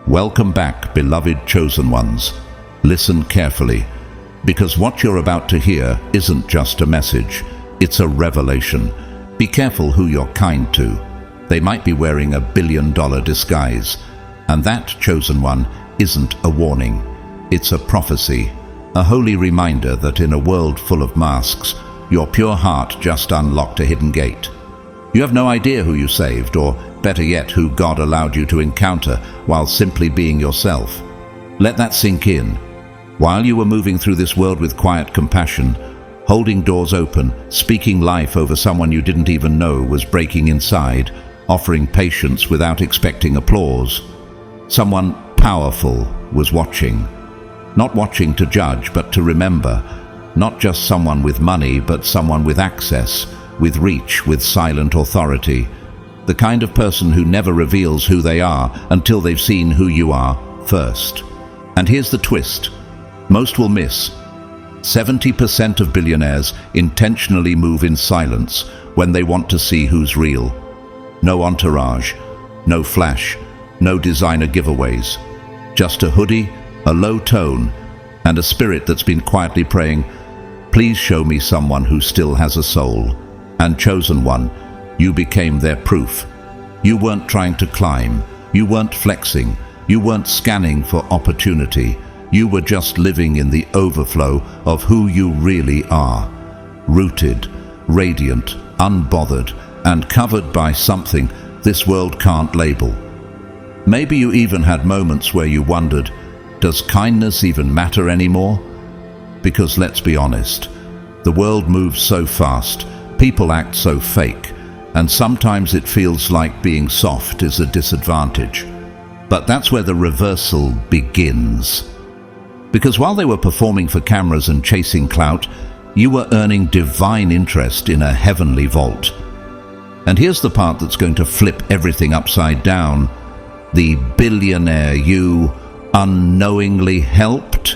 Welcome back, beloved chosen ones. Listen carefully, because what you're about to hear isn't just a message, it's a revelation. Be careful who you're kind to. They might be wearing a billion-dollar disguise, and that, chosen one, isn't a warning. It's a prophecy, a holy reminder that in a world full of masks, your pure heart just unlocked a hidden gate. You have no idea who you saved, or better yet, who God allowed you to encounter while simply being yourself. Let that sink in. While you were moving through this world with quiet compassion, holding doors open, speaking life over someone you didn't even know was breaking inside, offering patience without expecting applause, someone powerful was watching. Not watching to judge, but to remember. Not just someone with money, but someone with access, with reach, with silent authority. The kind of person who never reveals who they are until they've seen who you are first. And here's the twist. Most will miss. 70% of billionaires intentionally move in silence when they want to see who's real. No entourage, no flash, no designer giveaways. Just a hoodie, a low tone, and a spirit that's been quietly praying, "Please show me someone who still has a soul." And chosen one, you became their proof. You weren't trying to climb, you weren't flexing, you weren't scanning for opportunity. You were just living in the overflow of who you really are. Rooted, radiant, unbothered, and covered by something this world can't label. Maybe you even had moments where you wondered, does kindness even matter anymore? Because let's be honest, the world moves so fast, people act so fake, and sometimes it feels like being soft is a disadvantage. But that's where the reversal begins. Because while they were performing for cameras and chasing clout, you were earning divine interest in a heavenly vault. And here's the part that's going to flip everything upside down. The billionaire you unknowingly helped?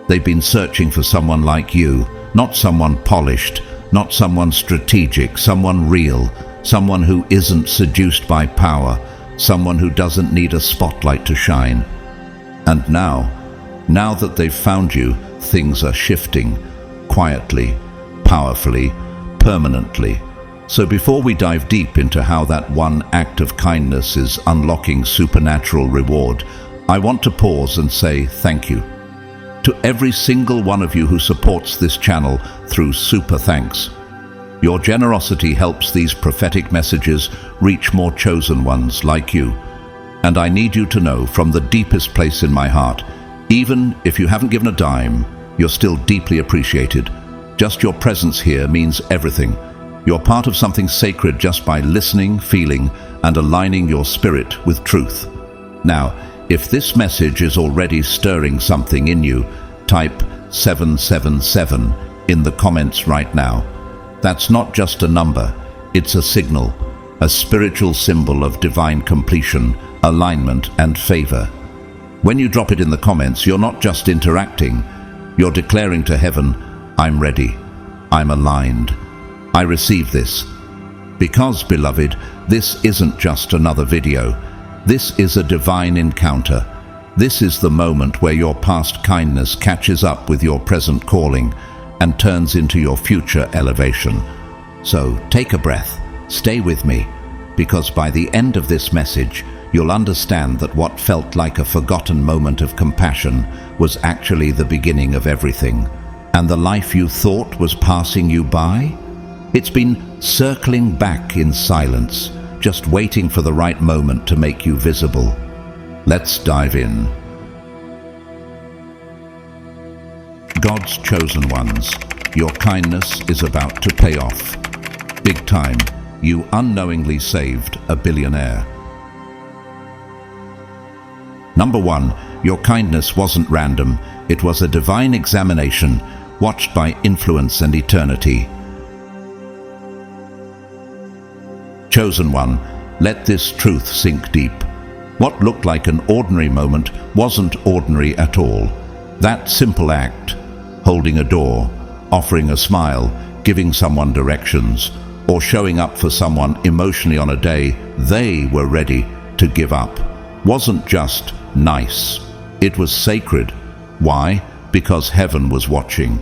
They've been searching for someone like you, not someone polished, not someone strategic, someone real, someone who isn't seduced by power, someone who doesn't need a spotlight to shine. And now that they've found you, things are shifting, quietly, powerfully, permanently. So before we dive deep into how that one act of kindness is unlocking supernatural reward, I want to pause and say thank you. To every single one of you who supports this channel through super thanks. Your generosity helps these prophetic messages reach more chosen ones like you. And I need you to know from the deepest place in my heart, even if you haven't given a dime, you're still deeply appreciated. Just your presence here means everything. You're part of something sacred just by listening, feeling, and aligning your spirit with truth. Now, if this message is already stirring something in you, type 777 in the comments right now. That's not just a number, it's a signal, a spiritual symbol of divine completion, alignment, and favor. When you drop it in the comments, you're not just interacting, you're declaring to heaven, I'm ready, I'm aligned, I receive this. Because, beloved, this isn't just another video. This is a divine encounter. This is the moment where your past kindness catches up with your present calling and turns into your future elevation. So take a breath, stay with me, because by the end of this message, you'll understand that what felt like a forgotten moment of compassion was actually the beginning of everything. And the life you thought was passing you by? It's been circling back in silence, just waiting for the right moment to make you visible. Let's dive in. God's chosen ones, your kindness is about to pay off. Big time, you unknowingly saved a billionaire. Number 1, your kindness wasn't random, it was a divine examination, watched by influence and eternity. Chosen one, let this truth sink deep. What looked like an ordinary moment wasn't ordinary at all. That simple act, holding a door, offering a smile, giving someone directions, or showing up for someone emotionally on a day they were ready to give up, wasn't just nice. It was sacred. Why? Because heaven was watching.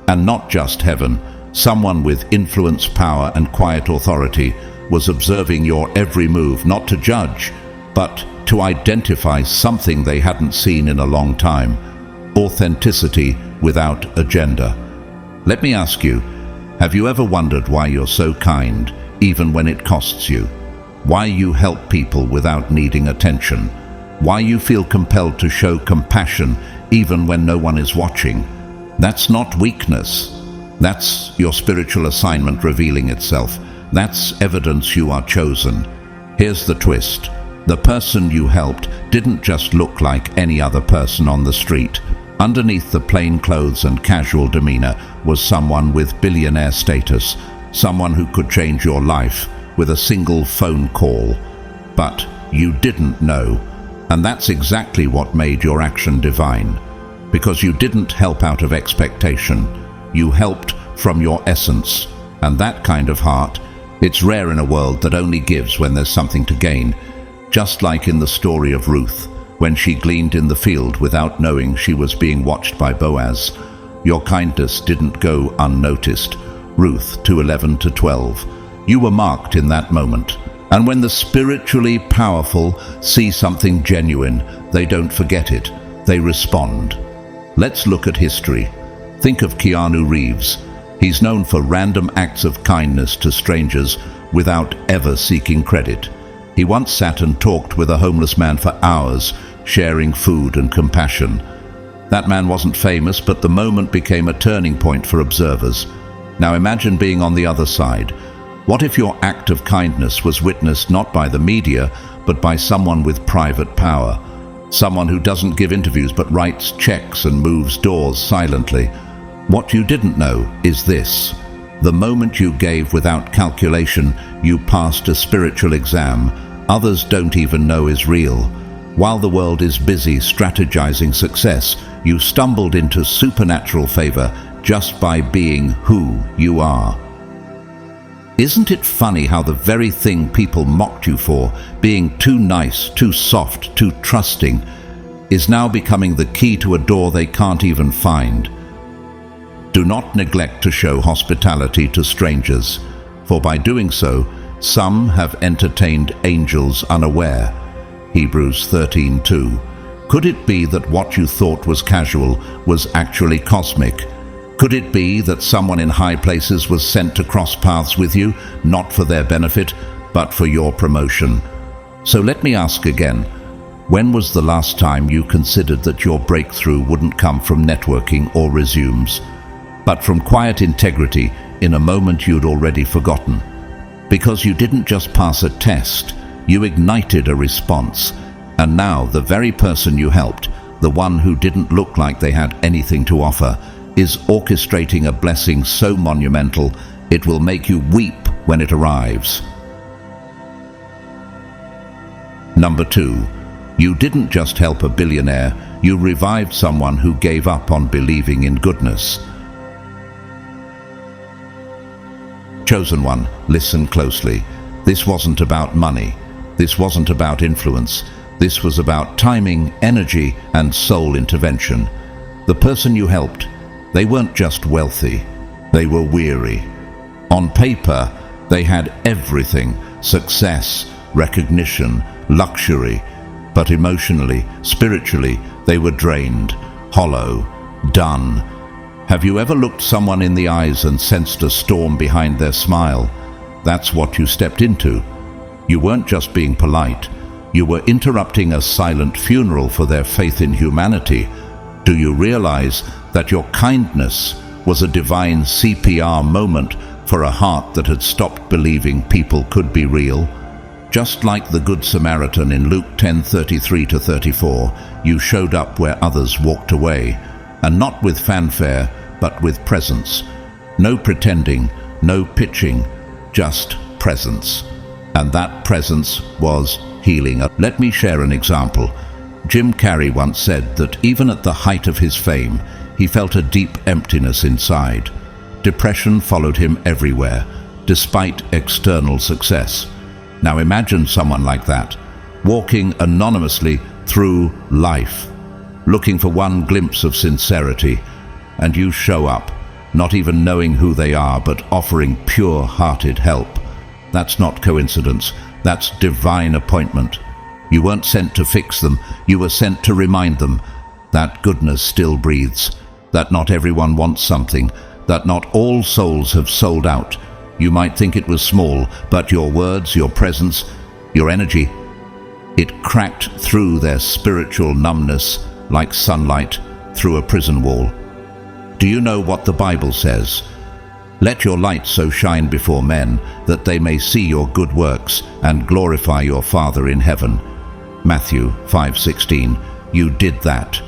And not just heaven. Someone with influence, power, and quiet authority was observing your every move, not to judge, but to identify something they hadn't seen in a long time. Authenticity without agenda. Let me ask you, have you ever wondered why you're so kind, even when it costs you? Why you help people without needing attention? Why you feel compelled to show compassion even when no one is watching? That's not weakness. That's your spiritual assignment revealing itself. That's evidence you are chosen. Here's the twist. The person you helped didn't just look like any other person on the street. Underneath the plain clothes and casual demeanor was someone with billionaire status, someone who could change your life with a single phone call. But you didn't know, and that's exactly what made your action divine. Because you didn't help out of expectation, you helped from your essence. And that kind of heart, it's rare in a world that only gives when there's something to gain. Just like in the story of Ruth, when she gleaned in the field without knowing she was being watched by Boaz. Your kindness didn't go unnoticed. Ruth 2:11-12. You were marked in that moment. And when the spiritually powerful see something genuine, they don't forget it. They respond. Let's look at history. Think of Keanu Reeves. He's known for random acts of kindness to strangers without ever seeking credit. He once sat and talked with a homeless man for hours, sharing food and compassion. That man wasn't famous, but the moment became a turning point for observers. Now imagine being on the other side. What if your act of kindness was witnessed not by the media, but by someone with private power? Someone who doesn't give interviews but writes checks and moves doors silently. What you didn't know is this. The moment you gave without calculation, you passed a spiritual exam others don't even know is real. While the world is busy strategizing success, you stumbled into supernatural favor just by being who you are. Isn't it funny how the very thing people mocked you for, being too nice, too soft, too trusting, is now becoming the key to a door they can't even find? Do not neglect to show hospitality to strangers, for by doing so, some have entertained angels unaware. Hebrews 13:2. Could it be that what you thought was casual was actually cosmic? Could it be that someone in high places was sent to cross paths with you, not for their benefit, but for your promotion? So let me ask again, when was the last time you considered that your breakthrough wouldn't come from networking or resumes, but from quiet integrity in a moment you'd already forgotten? Because you didn't just pass a test, you ignited a response. And now the very person you helped, the one who didn't look like they had anything to offer, is orchestrating a blessing so monumental it will make you weep when it arrives. Number 2, you didn't just help a billionaire, you revived someone who gave up on believing in goodness. Chosen one, listen closely. This wasn't about money. This wasn't about influence. This was about timing, energy, and soul intervention. The person you helped, they weren't just wealthy. They were weary. On paper, they had everything: success, recognition, luxury. But emotionally, spiritually, they were drained, hollow, done. Have you ever looked someone in the eyes and sensed a storm behind their smile? That's what you stepped into. You weren't just being polite. You were interrupting a silent funeral for their faith in humanity. Do you realize that your kindness was a divine CPR moment for a heart that had stopped believing people could be real? Just like the Good Samaritan in Luke 10:33-34, you showed up where others walked away, and not with fanfare, but with presence. No pretending, no pitching, just presence. And that presence was healing. Let me share an example. Jim Carrey once said that even at the height of his fame, he felt a deep emptiness inside. Depression followed him everywhere, despite external success. Now imagine someone like that, walking anonymously through life, looking for one glimpse of sincerity, and you show up, not even knowing who they are, but offering pure-hearted help. That's not coincidence, that's divine appointment. You weren't sent to fix them, you were sent to remind them that goodness still breathes, that not everyone wants something, that not all souls have sold out. You might think it was small, but your words, your presence, your energy, it cracked through their spiritual numbness like sunlight through a prison wall. Do you know what the Bible says? Let your light so shine before men that they may see your good works and glorify your Father in heaven. Matthew 5:16. You did that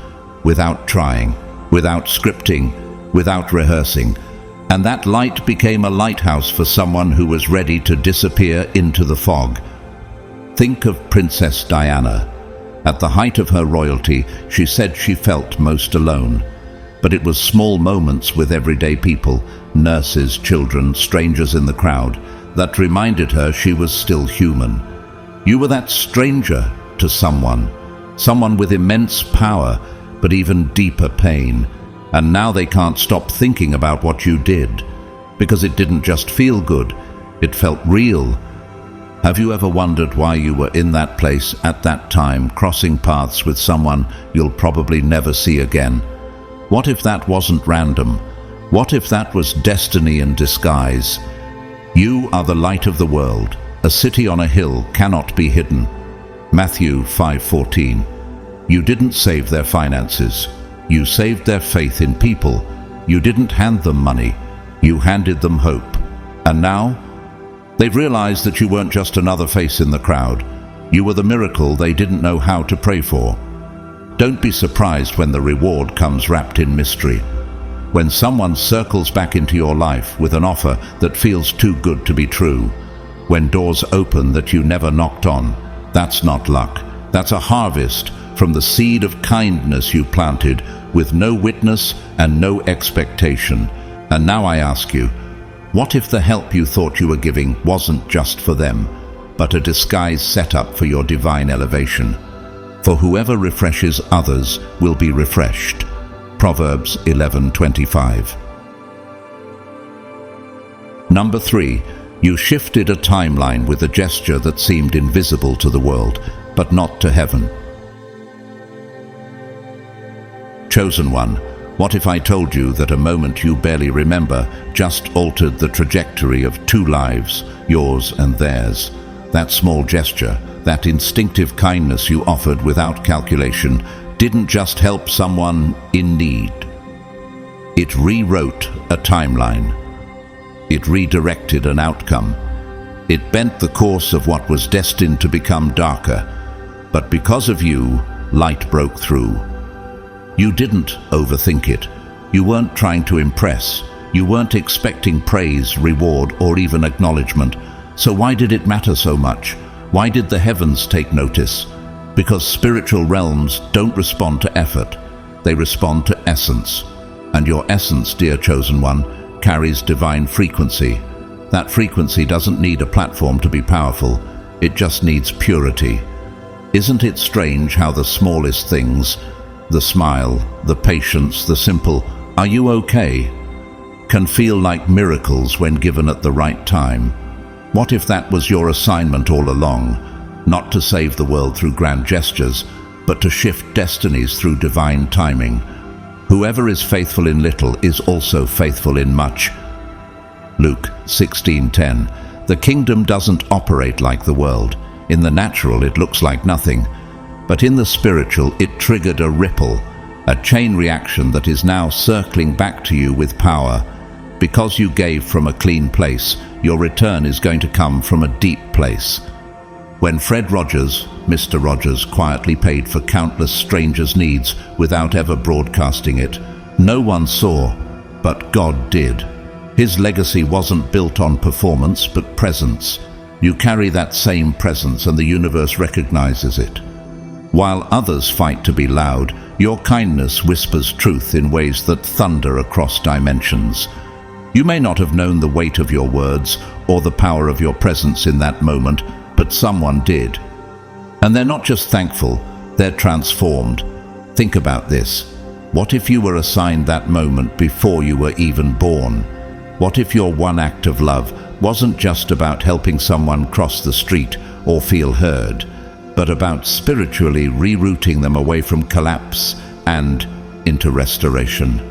without trying, without scripting, without rehearsing, and that light became a lighthouse for someone who was ready to disappear into the fog. Think of Princess Diana. At the height of her royalty, she said she felt most alone. But it was small moments with everyday people, nurses, children, strangers in the crowd, that reminded her she was still human. You were that stranger to someone with immense power, but even deeper pain. And now they can't stop thinking about what you did, because it didn't just feel good, it felt real. Have you ever wondered why you were in that place at that time, crossing paths with someone you'll probably never see again? What if that wasn't random? What if that was destiny in disguise? You are the light of the world. A city on a hill cannot be hidden. Matthew 5:14. You didn't save their finances. You saved their faith in people. You didn't hand them money. You handed them hope. And now, they've realized that you weren't just another face in the crowd. You were the miracle they didn't know how to pray for. Don't be surprised when the reward comes wrapped in mystery. When someone circles back into your life with an offer that feels too good to be true. When doors open that you never knocked on. That's not luck. That's a harvest from the seed of kindness you planted with no witness and no expectation. And now I ask you, what if the help you thought you were giving wasn't just for them, but a disguised setup for your divine elevation? For whoever refreshes others will be refreshed. Proverbs 11:25. Number 3, you shifted a timeline with a gesture that seemed invisible to the world, but not to heaven. Chosen one, what if I told you that a moment you barely remember just altered the trajectory of 2 lives, yours and theirs? That small gesture, that instinctive kindness you offered without calculation, didn't just help someone in need. It rewrote a timeline. It redirected an outcome. It bent the course of what was destined to become darker. But because of you, light broke through. You didn't overthink it. You weren't trying to impress. You weren't expecting praise, reward, or even acknowledgement. So why did it matter so much? Why did the heavens take notice? Because spiritual realms don't respond to effort. They respond to essence. And your essence, dear chosen one, carries divine frequency. That frequency doesn't need a platform to be powerful. It just needs purity. Isn't it strange how the smallest things, the smile, the patience, the simple, "Are you okay?" can feel like miracles when given at the right time? What if that was your assignment all along? Not to save the world through grand gestures, but to shift destinies through divine timing. Whoever is faithful in little is also faithful in much. Luke 16:10. The kingdom doesn't operate like the world. In the natural, it looks like nothing. But in the spiritual, it triggered a ripple, a chain reaction that is now circling back to you with power. Because you gave from a clean place, your return is going to come from a deep place. When Fred Rogers, Mr. Rogers, quietly paid for countless strangers' needs without ever broadcasting it, no one saw, but God did. His legacy wasn't built on performance, but presence. You carry that same presence and the universe recognizes it. While others fight to be loud, your kindness whispers truth in ways that thunder across dimensions. You may not have known the weight of your words or the power of your presence in that moment, but someone did. And they're not just thankful, they're transformed. Think about this. What if you were assigned that moment before you were even born? What if your one act of love wasn't just about helping someone cross the street or feel heard, but about spiritually rerouting them away from collapse and into restoration?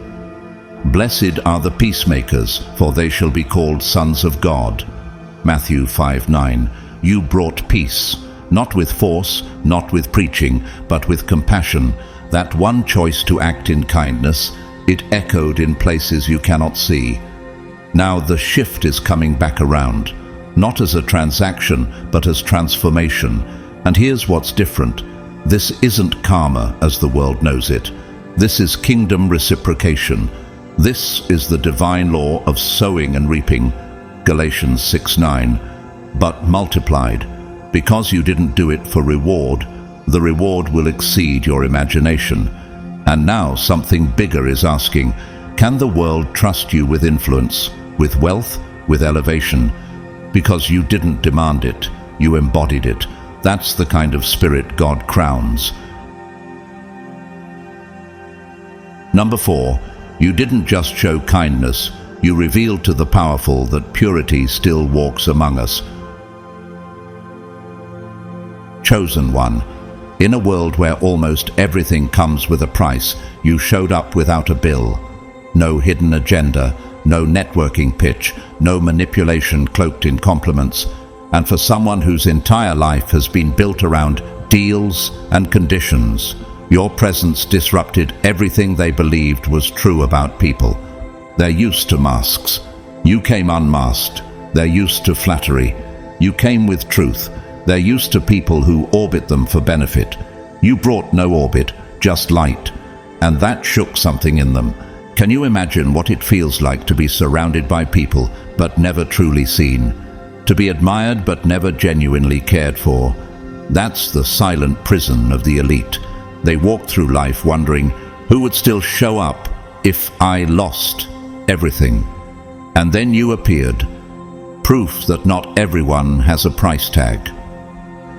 Blessed are the peacemakers, for they shall be called sons of God. Matthew 5:9. You brought peace, not with force, not with preaching, but with compassion. That one choice to act in kindness, it echoed in places you cannot see. Now the shift is coming back around, not as a transaction, but as transformation. And here's what's different. This isn't karma as the world knows it. This is kingdom reciprocation. This is the divine law of sowing and reaping. Galatians 6:9. But multiplied. Because you didn't do it for reward, the reward will exceed your imagination. And now something bigger is asking, can the world trust you with influence, with wealth, with elevation? Because you didn't demand it, you embodied it. That's the kind of spirit God crowns. Number 4, you didn't just show kindness, you revealed to the powerful that purity still walks among us. Chosen one. In a world where almost everything comes with a price, you showed up without a bill. No hidden agenda, no networking pitch, no manipulation cloaked in compliments. And for someone whose entire life has been built around deals and conditions, your presence disrupted everything they believed was true about people. They're used to masks. You came unmasked. They're used to flattery. You came with truth. They're used to people who orbit them for benefit. You brought no orbit, just light. And that shook something in them. Can you imagine what it feels like to be surrounded by people but never truly seen? To be admired but never genuinely cared for? That's the silent prison of the elite. They walk through life wondering, who would still show up if I lost everything? And then you appeared. Proof that not everyone has a price tag.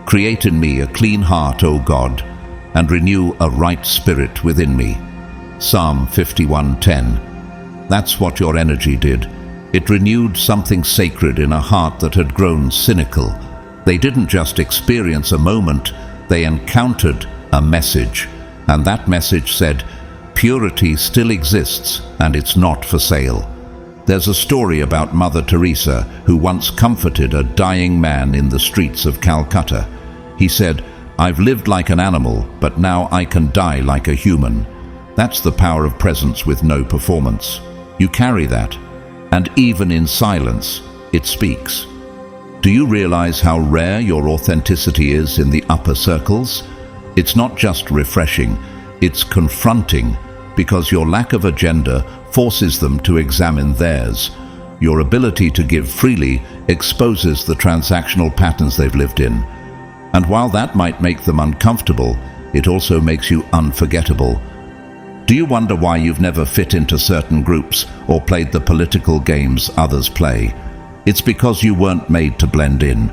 Create in me a clean heart, O God, and renew a right spirit within me. Psalm 51:10. That's what your energy did. It renewed something sacred in a heart that had grown cynical. They didn't just experience a moment, they encountered a message. And that message said, purity still exists and it's not for sale. There's a story about Mother Teresa who once comforted a dying man in the streets of Calcutta. He said, I've lived like an animal, but now I can die like a human. That's the power of presence with no performance. You carry that, and even in silence, it speaks. Do you realize how rare your authenticity is in the upper circles? It's not just refreshing, it's confronting, because your lack of agenda forces them to examine theirs. Your ability to give freely exposes the transactional patterns they've lived in. And while that might make them uncomfortable, it also makes you unforgettable. Do you wonder why you've never fit into certain groups or played the political games others play? It's because you weren't made to blend in.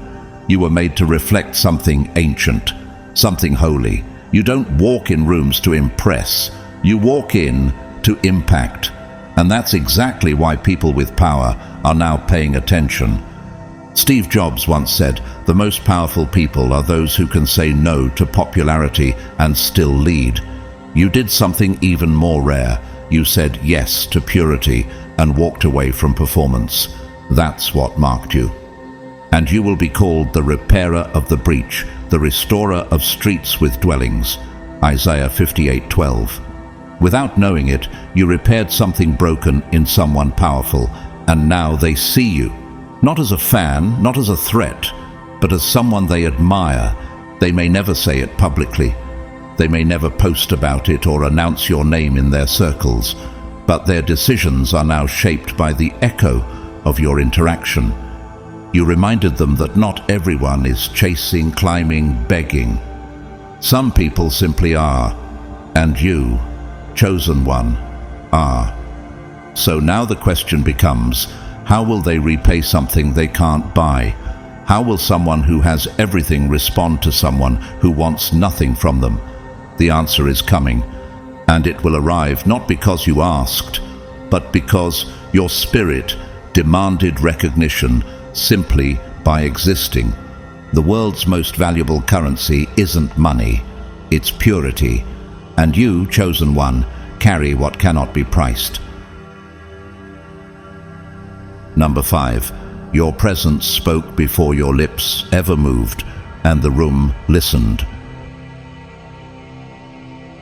You were made to reflect something ancient, something holy. You don't walk in rooms to impress. You walk in to impact. And that's exactly why people with power are now paying attention. Steve Jobs once said, the most powerful people are those who can say no to popularity and still lead. You did something even more rare. You said yes to purity and walked away from performance. That's what marked you. And you will be called the repairer of the breach, the restorer of streets with dwellings. Isaiah 58:12. Without knowing it, you repaired something broken in someone powerful, and now they see you. Not as a fan, not as a threat, but as someone they admire. They may never say it publicly. They may never post about it or announce your name in their circles, but their decisions are now shaped by the echo of your interaction. You reminded them that not everyone is chasing, climbing, begging. Some people simply are, and you, chosen one, are. So now the question becomes, how will they repay something they can't buy? How will someone who has everything respond to someone who wants nothing from them? The answer is coming, and it will arrive not because you asked, but because your spirit demanded recognition simply by existing. The world's most valuable currency isn't money, it's purity, and you, chosen one, carry what cannot be priced. Number 5. Your presence spoke before your lips ever moved, and the room listened.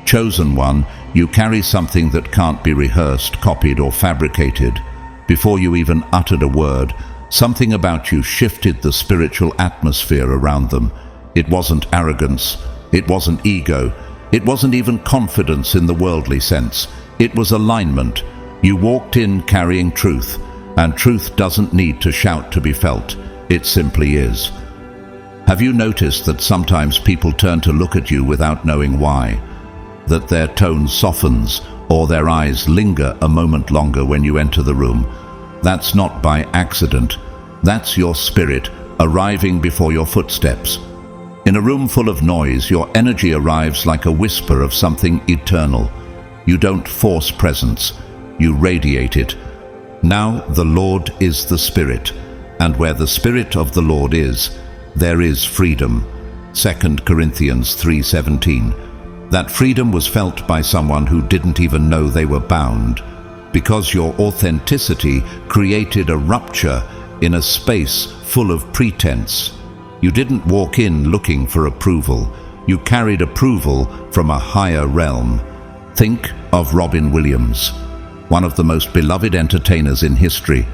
Chosen one, you carry something that can't be rehearsed, copied, or fabricated. Before you even uttered a word, something about you shifted the spiritual atmosphere around them. It wasn't arrogance, it wasn't ego, it wasn't even confidence in the worldly sense. It was alignment. You walked in carrying truth, and truth doesn't need to shout to be felt. It simply is. Have you noticed that sometimes people turn to look at you without knowing why? That their tone softens or their eyes linger a moment longer when you enter the room? That's not by accident. That's your spirit arriving before your footsteps. In a room full of noise, your energy arrives like a whisper of something eternal. You don't force presence, you radiate it. Now the Lord is the Spirit, and where the Spirit of the Lord is, there is freedom. 2 Corinthians 3:17. That freedom was felt by someone who didn't even know they were bound, because your authenticity created a rupture in a space full of pretense. You didn't walk in looking for approval. You carried approval from a higher realm. Think of Robin Williams, one of the most beloved entertainers in history.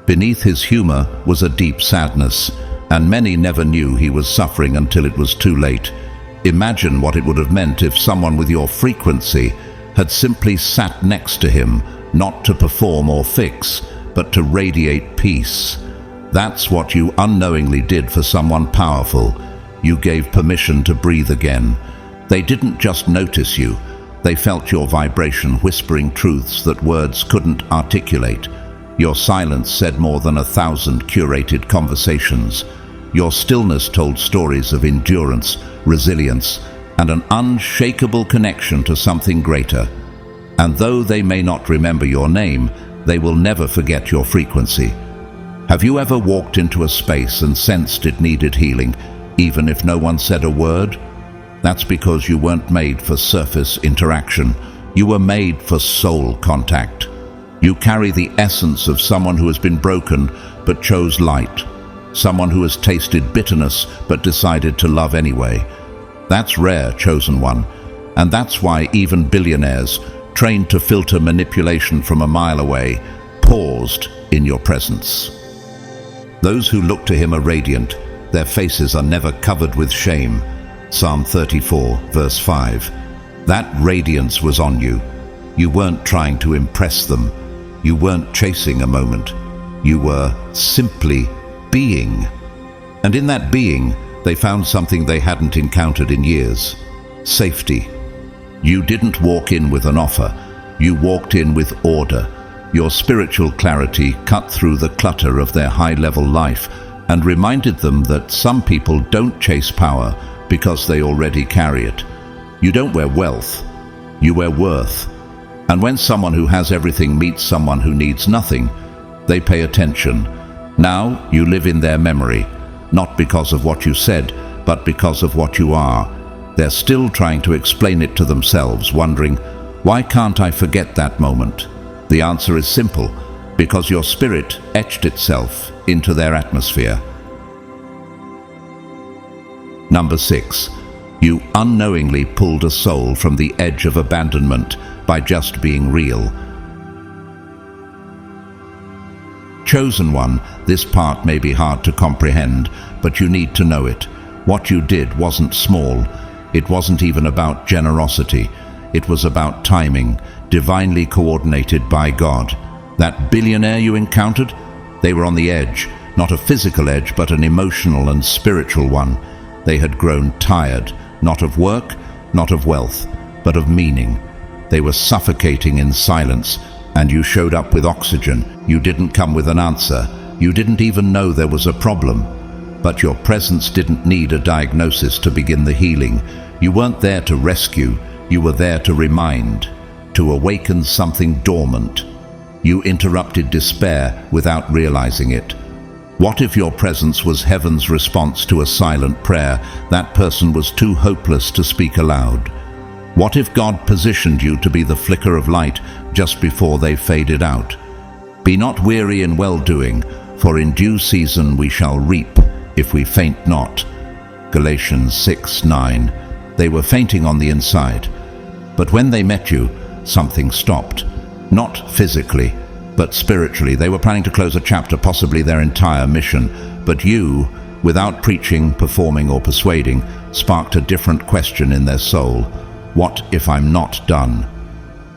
Beneath his humor was a deep sadness, and many never knew he was suffering until it was too late. Imagine what it would have meant if someone with your frequency had simply sat next to him, not to perform or fix, but to radiate peace. That's what you unknowingly did for someone powerful. You gave permission to breathe again. They didn't just notice you, they felt your vibration whispering truths that words couldn't articulate. Your silence said more than 1,000 curated conversations. Your stillness told stories of endurance, resilience, and an unshakable connection to something greater. And though they may not remember your name, they will never forget your frequency. Have you ever walked into a space and sensed it needed healing, even if no one said a word? That's because you weren't made for surface interaction. You were made for soul contact. You carry the essence of someone who has been broken but chose light. Someone who has tasted bitterness but decided to love anyway. That's rare, chosen one. And that's why even billionaires, trained to filter manipulation from a mile away, paused in your presence. Those who look to him are radiant. Their faces are never covered with shame. Psalm 34, verse 5. That radiance was on you. You weren't trying to impress them. You weren't chasing a moment. You were simply being. And in that being, they found something they hadn't encountered in years: safety. You didn't walk in with an offer. You walked in with order. Your spiritual clarity cut through the clutter of their high-level life and reminded them that some people don't chase power because they already carry it. You don't wear wealth, you wear worth. And when someone who has everything meets someone who needs nothing, they pay attention. Now you live in their memory, not because of what you said, but because of what you are. They're still trying to explain it to themselves, wondering, why can't I forget that moment? The answer is simple: because your spirit etched itself into their atmosphere. Number 6. You unknowingly pulled a soul from the edge of abandonment by just being real. Chosen one, this part may be hard to comprehend, but you need to know it. What you did wasn't small. It wasn't even about generosity. It was about timing, divinely coordinated by God. That billionaire you encountered, they were on the edge, not a physical edge, but an emotional and spiritual one. They had grown tired, not of work, not of wealth, but of meaning. They were suffocating in silence, and you showed up with oxygen. You didn't come with an answer. You didn't even know there was a problem. But your presence didn't need a diagnosis to begin the healing. You weren't there to rescue, you were there to remind, to awaken something dormant. You interrupted despair without realizing it. What if your presence was heaven's response to a silent prayer that person was too hopeless to speak aloud? What if God positioned you to be the flicker of light just before they faded out? Be not weary in well-doing, for in due season we shall reap, if we faint not. Galatians 6:9. They were fainting on the inside, but when they met you, something stopped. Not physically, but spiritually. They were planning to close a chapter, possibly their entire mission. But you, without preaching, performing, or persuading, sparked a different question in their soul. What if I'm not done?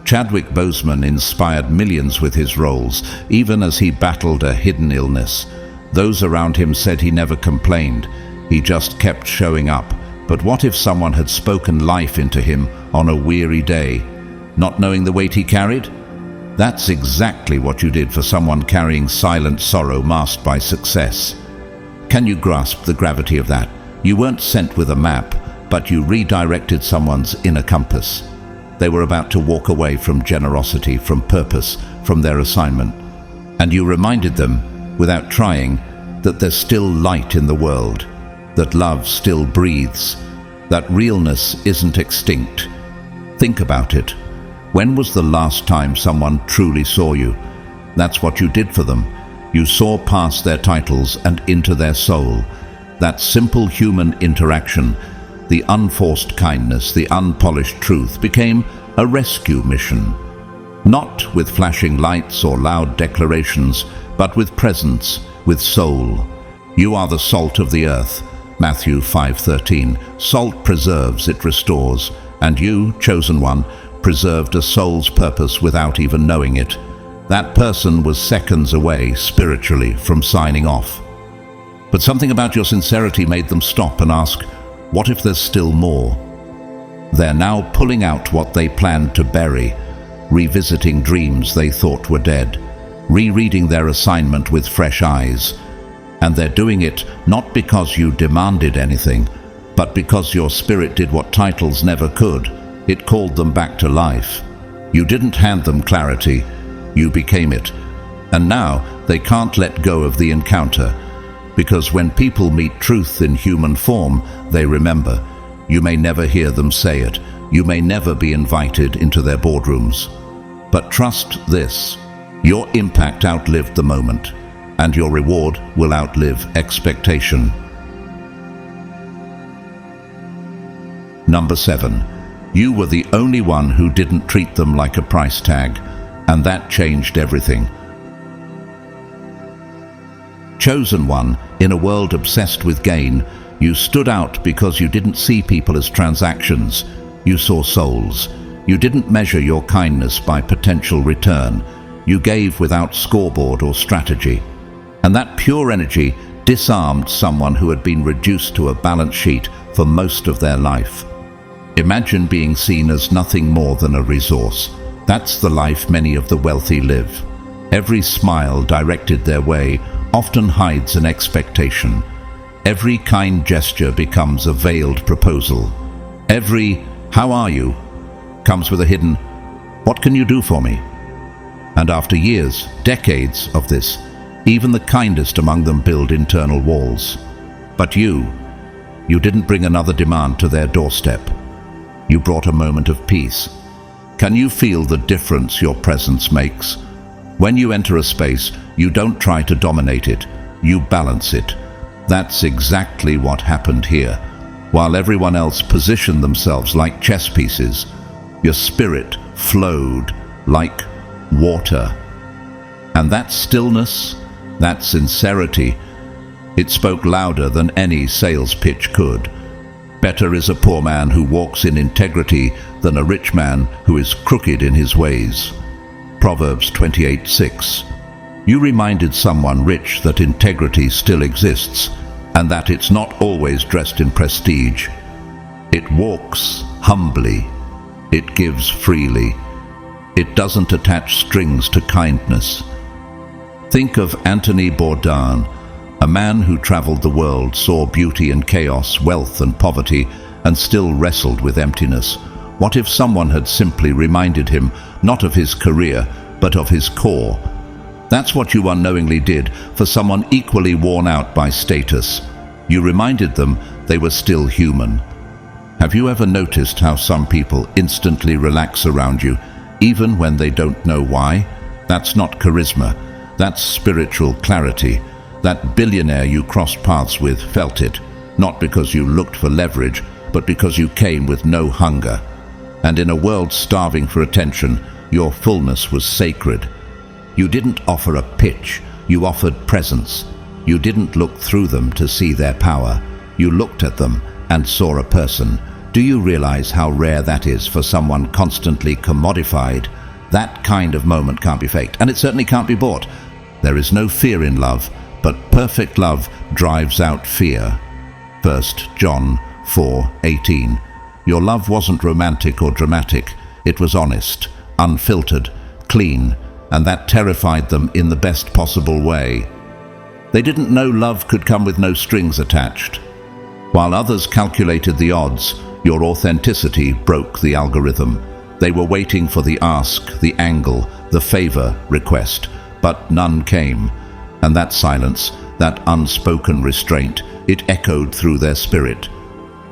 Chadwick Boseman inspired millions with his roles, even as he battled a hidden illness. Those around him said he never complained. He just kept showing up. But what if someone had spoken life into him on a weary day, not knowing the weight he carried? That's exactly what you did for someone carrying silent sorrow masked by success. Can you grasp the gravity of that? You weren't sent with a map, but you redirected someone's inner compass. They were about to walk away from generosity, from purpose, from their assignment. And you reminded them, without trying, that there's still light in the world, that love still breathes, that realness isn't extinct. Think about it. When was the last time someone truly saw you? That's what you did for them. You saw past their titles and into their soul. That simple human interaction, the unforced kindness, the unpolished truth, became a rescue mission. Not with flashing lights or loud declarations, but with presence, with soul. You are the salt of the earth, Matthew 5:13. Salt preserves, it restores. And you, chosen one, preserved a soul's purpose without even knowing it. That person was seconds away, spiritually, from signing off. But something about your sincerity made them stop and ask, what if there's still more? They're now pulling out what they planned to bury, revisiting dreams they thought were dead, rereading their assignment with fresh eyes. And they're doing it not because you demanded anything, but because your spirit did what titles never could. It called them back to life. You didn't hand them clarity, you became it. And now they can't let go of the encounter, because when people meet truth in human form, they remember. You may never hear them say it, you may never be invited into their boardrooms. But trust this, your impact outlived the moment, and your reward will outlive expectation. Number 7. You were the only one who didn't treat them like a price tag, and that changed everything. Chosen one, in a world obsessed with gain, you stood out because you didn't see people as transactions. You saw souls. You didn't measure your kindness by potential return. You gave without scoreboard or strategy. And that pure energy disarmed someone who had been reduced to a balance sheet for most of their life. Imagine being seen as nothing more than a resource. That's the life many of the wealthy live. Every smile directed their way often hides an expectation. Every kind gesture becomes a veiled proposal. Every "how are you?" comes with a hidden "what can you do for me?" And after years, decades of this, even the kindest among them build internal walls. But you didn't bring another demand to their doorstep. You brought a moment of peace. Can you feel the difference your presence makes? When you enter a space, you don't try to dominate it, you balance it. That's exactly what happened here. While everyone else positioned themselves like chess pieces, your spirit flowed like water. And that stillness, that sincerity, it spoke louder than any sales pitch could. Better is a poor man who walks in integrity than a rich man who is crooked in his ways. Proverbs 28:6. You reminded someone rich that integrity still exists, and that it's not always dressed in prestige. It walks humbly. It gives freely. It doesn't attach strings to kindness. Think of Anthony Bourdain, A man who traveled the world, saw beauty and chaos, wealth and poverty, and still wrestled with emptiness. What if someone had simply reminded him, not of his career, but of his core? That's what you unknowingly did for someone equally worn out by status. You reminded them they were still human. Have you ever noticed how some people instantly relax around you, even when they don't know why? That's not charisma. That's spiritual clarity. That billionaire you crossed paths with felt it, not because you looked for leverage, but because you came with no hunger. And in a world starving for attention, your fullness was sacred. You didn't offer a pitch, you offered presence. You didn't look through them to see their power. You looked at them and saw a person. Do you realize how rare that is for someone constantly commodified? That kind of moment can't be faked, and it certainly can't be bought. There is no fear in love, but perfect love drives out fear. 1 John 4:18. Your love wasn't romantic or dramatic. It was honest, unfiltered, clean, and that terrified them in the best possible way. They didn't know love could come with no strings attached. While others calculated the odds, your authenticity broke the algorithm. They were waiting for the ask, the angle, the favor request, but none came. And that silence, that unspoken restraint, it echoed through their spirit.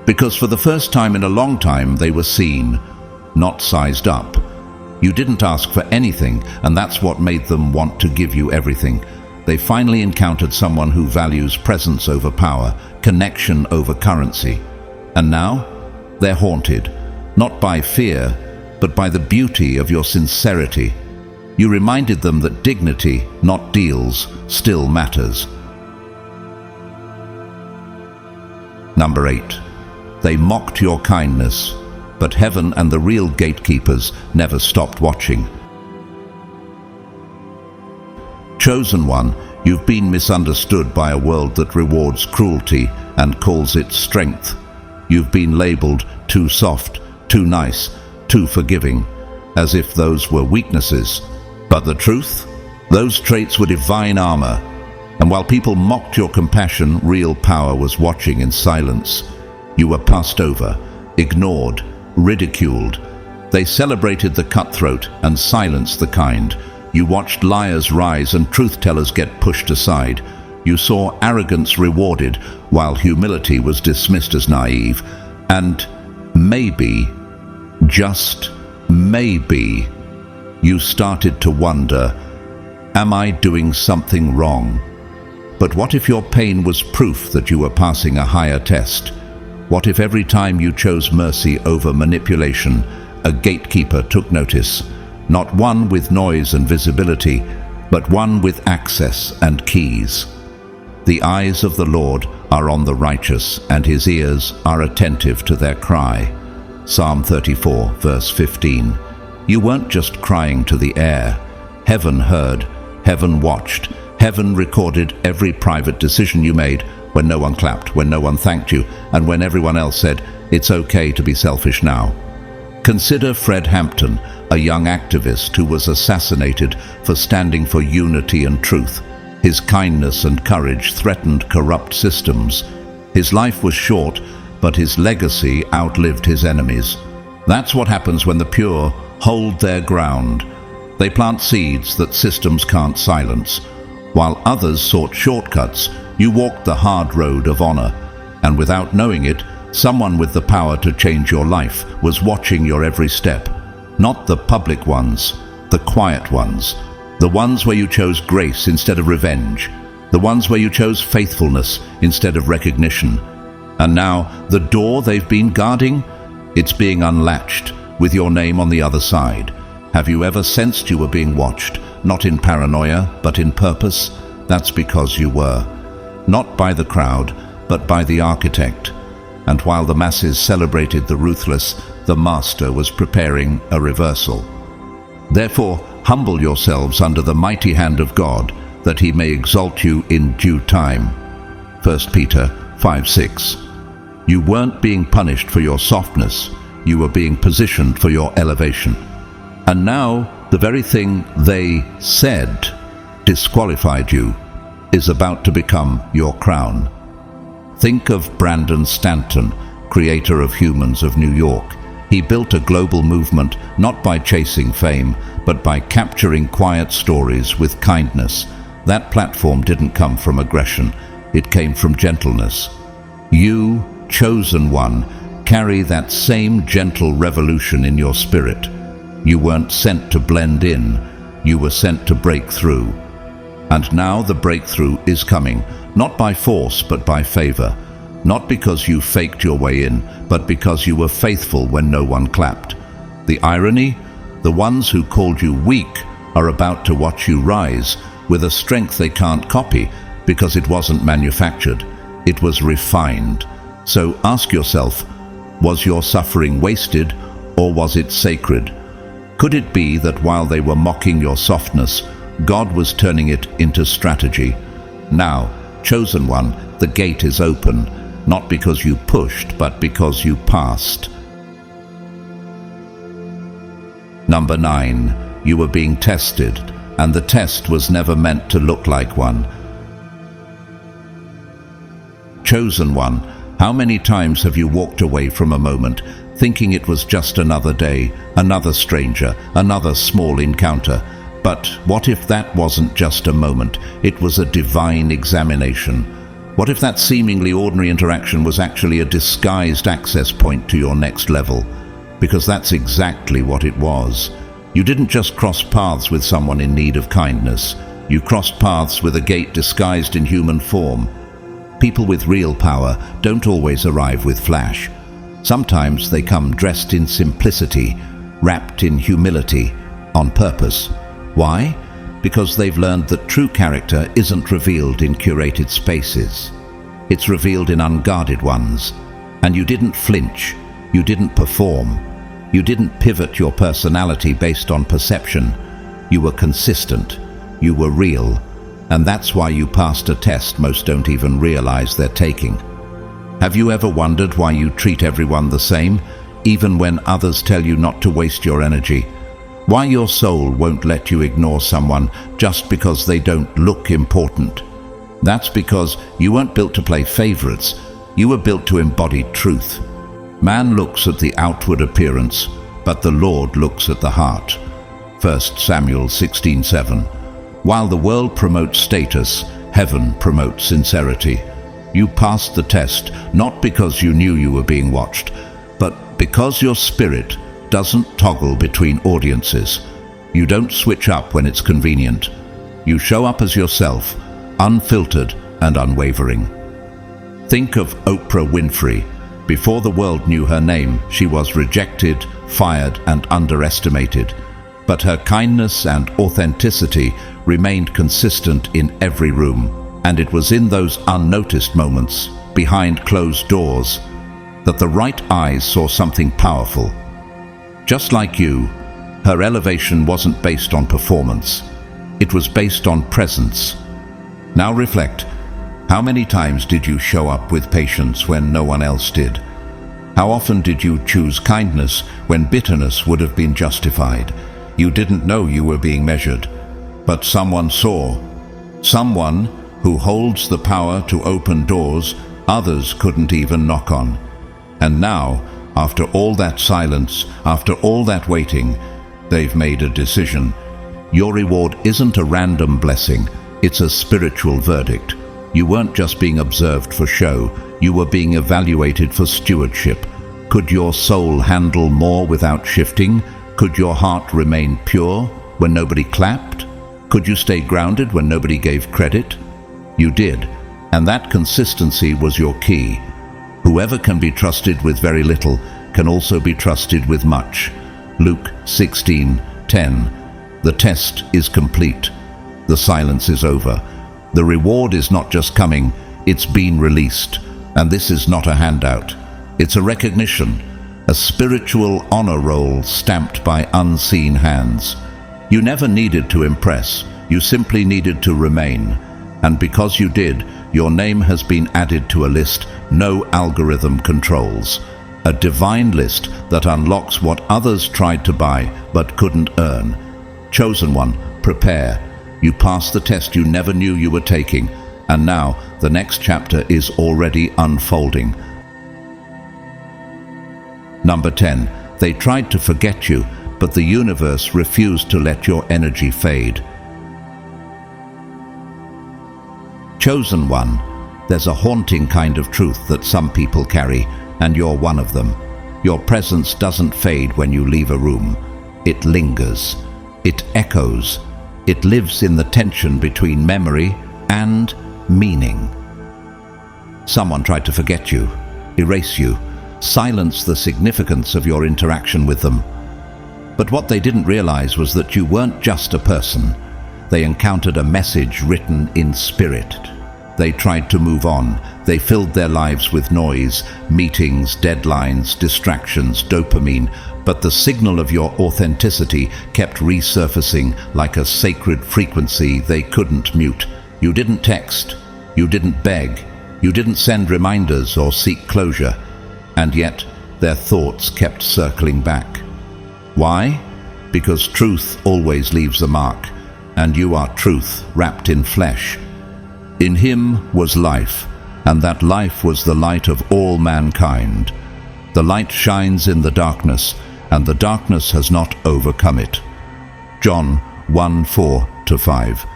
Because for the first time in a long time, they were seen, not sized up. You didn't ask for anything, and that's what made them want to give you everything. They finally encountered someone who values presence over power, connection over currency. And now, they're haunted, not by fear, but by the beauty of your sincerity. You reminded them that dignity, not deals, still matters. Number 8. They mocked your kindness, but heaven and the real gatekeepers never stopped watching. Chosen one, you've been misunderstood by a world that rewards cruelty and calls it strength. You've been labeled too soft, too nice, too forgiving, as if those were weaknesses. But the truth? Those traits were divine armor. And while people mocked your compassion, real power was watching in silence. You were passed over, ignored, ridiculed. They celebrated the cutthroat and silenced the kind. You watched liars rise and truth-tellers get pushed aside. You saw arrogance rewarded while humility was dismissed as naive. And maybe, just maybe, you started to wonder, am I doing something wrong? But what if your pain was proof that you were passing a higher test? What if every time you chose mercy over manipulation, a gatekeeper took notice? Not one with noise and visibility, but one with access and keys. The eyes of the Lord are on the righteous, and his ears are attentive to their cry. Psalm 34, verse 15. You weren't just crying to the air. Heaven heard, heaven watched, heaven recorded every private decision you made, when no one clapped, when no one thanked you, and when everyone else said, it's okay to be selfish now. Consider Fred Hampton, a young activist who was assassinated for standing for unity and truth. His kindness and courage threatened corrupt systems. His life was short, but his legacy outlived his enemies. That's what happens when the pure hold their ground. They plant seeds that systems can't silence. While others sought shortcuts, you walked the hard road of honor, and without knowing it, someone with the power to change your life was watching your every step. Not the public ones, the quiet ones, the ones where you chose grace instead of revenge, the ones where you chose faithfulness instead of recognition. And now, the door they've been guarding, it's being unlatched, with your name on the other side. Have you ever sensed you were being watched, not in paranoia, but in purpose? That's because you were. Not by the crowd, but by the architect. And while the masses celebrated the ruthless, the master was preparing a reversal. Therefore, humble yourselves under the mighty hand of God, that he may exalt you in due time. 1 Peter 5:6. You weren't being punished for your softness, you were being positioned for your elevation. And now, the very thing they said disqualified you. is about to become your crown. Think of Brandon Stanton, creator of Humans of New York. He built a global movement not by chasing fame, but by capturing quiet stories with kindness. That platform didn't come from aggression, it came from gentleness. You, chosen one, carry that same gentle revolution in your spirit. You weren't sent to blend in, you were sent to break through. And now the breakthrough is coming, not by force but by favor. Not because you faked your way in, but because you were faithful when no one clapped. The irony? The ones who called you weak are about to watch you rise with a strength they can't copy because it wasn't manufactured. It was refined. So ask yourself, was your suffering wasted or was it sacred? Could it be that while they were mocking your softness, God was turning it into strategy? Now, chosen one, the gate is open, not because you pushed, but because you passed. Number 9, you were being tested, and the test was never meant to look like one. Chosen one, how many times have you walked away from a moment, thinking it was just another day, another stranger, another small encounter? But what if that wasn't just a moment, it was a divine examination? What if that seemingly ordinary interaction was actually a disguised access point to your next level? Because that's exactly what it was. You didn't just cross paths with someone in need of kindness. You crossed paths with a gate disguised in human form. People with real power don't always arrive with flash. Sometimes they come dressed in simplicity, wrapped in humility, on purpose. Why? Because they've learned that true character isn't revealed in curated spaces. It's revealed in unguarded ones. And you didn't flinch. You didn't perform. You didn't pivot your personality based on perception. You were consistent. You were real. And that's why you passed a test most don't even realize they're taking. Have you ever wondered why you treat everyone the same, even when others tell you not to waste your energy? Why your soul won't let you ignore someone just because they don't look important? That's because you weren't built to play favorites. You were built to embody truth. Man looks at the outward appearance, but the Lord looks at the heart. 1 Samuel 16:7. While the world promotes status, heaven promotes sincerity. You passed the test not because you knew you were being watched, but because your spirit doesn't toggle between audiences. You don't switch up when it's convenient. You show up as yourself, unfiltered and unwavering. Think of Oprah Winfrey. Before the world knew her name, she was rejected, fired and underestimated. But her kindness and authenticity remained consistent in every room. And it was in those unnoticed moments, behind closed doors, that the right eyes saw something powerful. Just like you, her elevation wasn't based on performance. It was based on presence. Now reflect. How many times did you show up with patience when no one else did? How often did you choose kindness when bitterness would have been justified? You didn't know you were being measured, but someone saw. Someone who holds the power to open doors others couldn't even knock on. And now, after all that silence, after all that waiting, they've made a decision. Your reward isn't a random blessing, it's a spiritual verdict. You weren't just being observed for show, you were being evaluated for stewardship. Could your soul handle more without shifting? Could your heart remain pure when nobody clapped? Could you stay grounded when nobody gave credit? You did, and that consistency was your key. Whoever can be trusted with very little can also be trusted with much. Luke 16:10. The test is complete. The silence is over. The reward is not just coming, it's been released. And this is not a handout. It's a recognition, a spiritual honor roll stamped by unseen hands. You never needed to impress, you simply needed to remain. And because you did, your name has been added to a list no algorithm controls. A divine list that unlocks what others tried to buy but couldn't earn. Chosen one, prepare. You passed the test you never knew you were taking. And now, the next chapter is already unfolding. Number 10. They tried to forget you, but the universe refused to let your energy fade. Chosen one. There's a haunting kind of truth that some people carry, and you're one of them. Your presence doesn't fade when you leave a room. It lingers. It echoes. It lives in the tension between memory and meaning. Someone tried to forget you, erase you, silence the significance of your interaction with them. But what they didn't realize was that you weren't just a person. They encountered a message written in spirit. They tried to move on. They filled their lives with noise, meetings, deadlines, distractions, dopamine, but the signal of your authenticity kept resurfacing like a sacred frequency they couldn't mute. You didn't text, you didn't beg, you didn't send reminders or seek closure, and yet their thoughts kept circling back. Why? Because truth always leaves a mark, and you are truth wrapped in flesh. In him was life, and that life was the light of all mankind. The light shines in the darkness, and the darkness has not overcome it. John 1:4-5.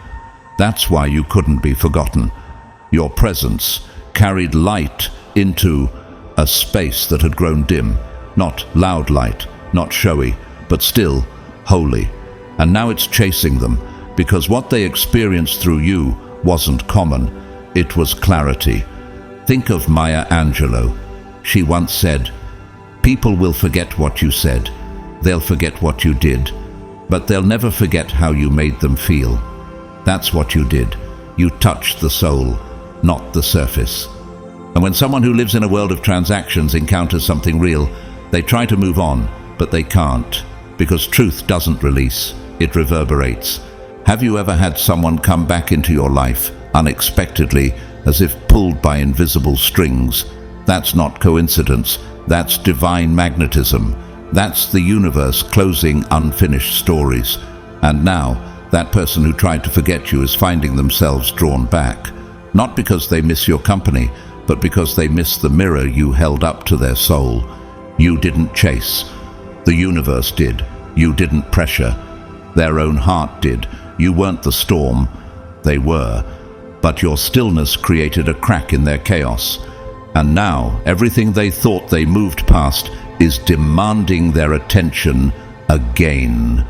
That's why you couldn't be forgotten. Your presence carried light into a space that had grown dim, not loud light, not showy, but still holy. And now it's chasing them, because what they experienced through you wasn't common, it was clarity. Think of Maya Angelou. She once said, "People will forget what you said, they'll forget what you did, but they'll never forget how you made them feel." That's what you did. You touched the soul, not the surface. And when someone who lives in a world of transactions encounters something real, they try to move on, but they can't, because truth doesn't release, it reverberates. Have you ever had someone come back into your life unexpectedly, as if pulled by invisible strings? That's not coincidence, that's divine magnetism. That's the universe closing unfinished stories. And now, that person who tried to forget you is finding themselves drawn back, not because they miss your company, but because they miss the mirror you held up to their soul. You didn't chase. The universe did. You didn't pressure. Their own heart did. You weren't the storm. They were. But your stillness created a crack in their chaos. And now, everything they thought they moved past is demanding their attention again.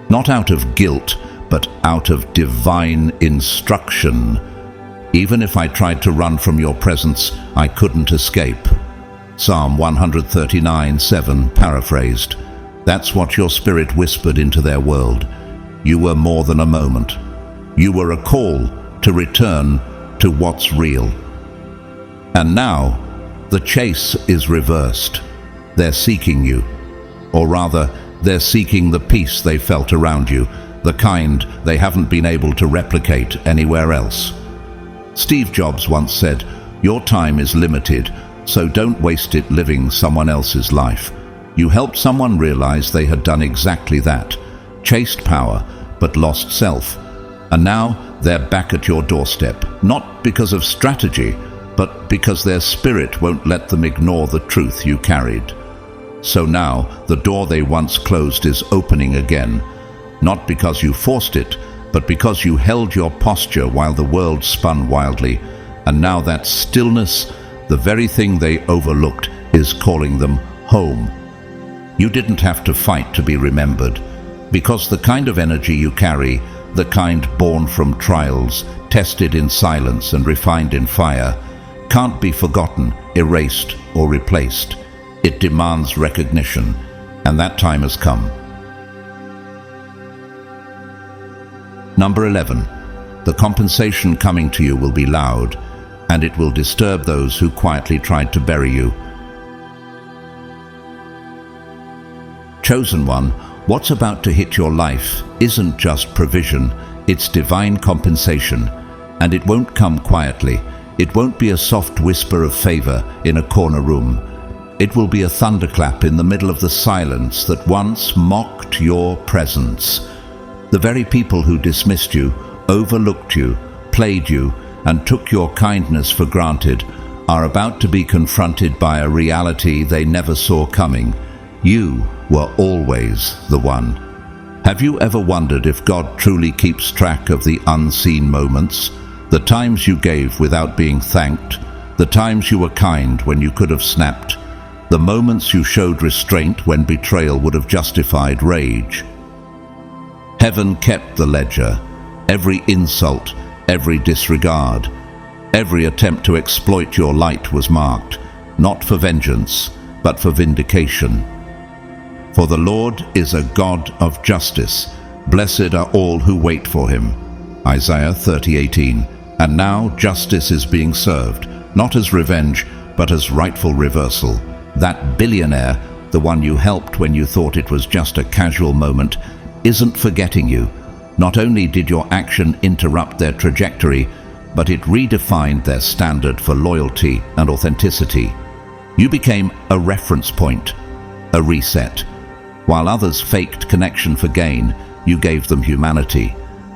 Not out of guilt, but out of divine instruction. Even if I tried to run from your presence, I couldn't escape. Psalm 139:7 paraphrased. That's what your spirit whispered into their world. You were more than a moment. You were a call to return to what's real. And now, the chase is reversed. They're seeking you. Or rather, they're seeking the peace they felt around you, the kind they haven't been able to replicate anywhere else. Steve Jobs once said, "Your time is limited, so don't waste it living someone else's life." You helped someone realize they had done exactly that, chased power, but lost self. And now they're back at your doorstep, not because of strategy, but because their spirit won't let them ignore the truth you carried. So now the door they once closed is opening again, not because you forced it, but because you held your posture while the world spun wildly. And now that stillness, the very thing they overlooked, is calling them home. You didn't have to fight to be remembered, because the kind of energy you carry, the kind born from trials, tested in silence and refined in fire, can't be forgotten, erased, or replaced. It demands recognition, and that time has come. Number 11. The compensation coming to you will be loud, and it will disturb those who quietly tried to bury you. Chosen one, what's about to hit your life isn't just provision, it's divine compensation, and it won't come quietly. It won't be a soft whisper of favor in a corner room. It will be a thunderclap in the middle of the silence that once mocked your presence. The very people who dismissed you, overlooked you, played you, and took your kindness for granted are about to be confronted by a reality they never saw coming. You were always the one. Have you ever wondered if God truly keeps track of the unseen moments? The times you gave without being thanked, the times you were kind when you could have snapped, the moments you showed restraint when betrayal would have justified rage. Heaven kept the ledger, every insult, every disregard. Every attempt to exploit your light was marked, not for vengeance, but for vindication. For the Lord is a God of justice. Blessed are all who wait for him. Isaiah 30:18. And now justice is being served, not as revenge, but as rightful reversal. That billionaire, the one you helped when you thought it was just a casual moment, isn't forgetting you. Not only did your action interrupt their trajectory, but it redefined their standard for loyalty and authenticity. You became a reference point, a reset. While others faked connection for gain, you gave them humanity.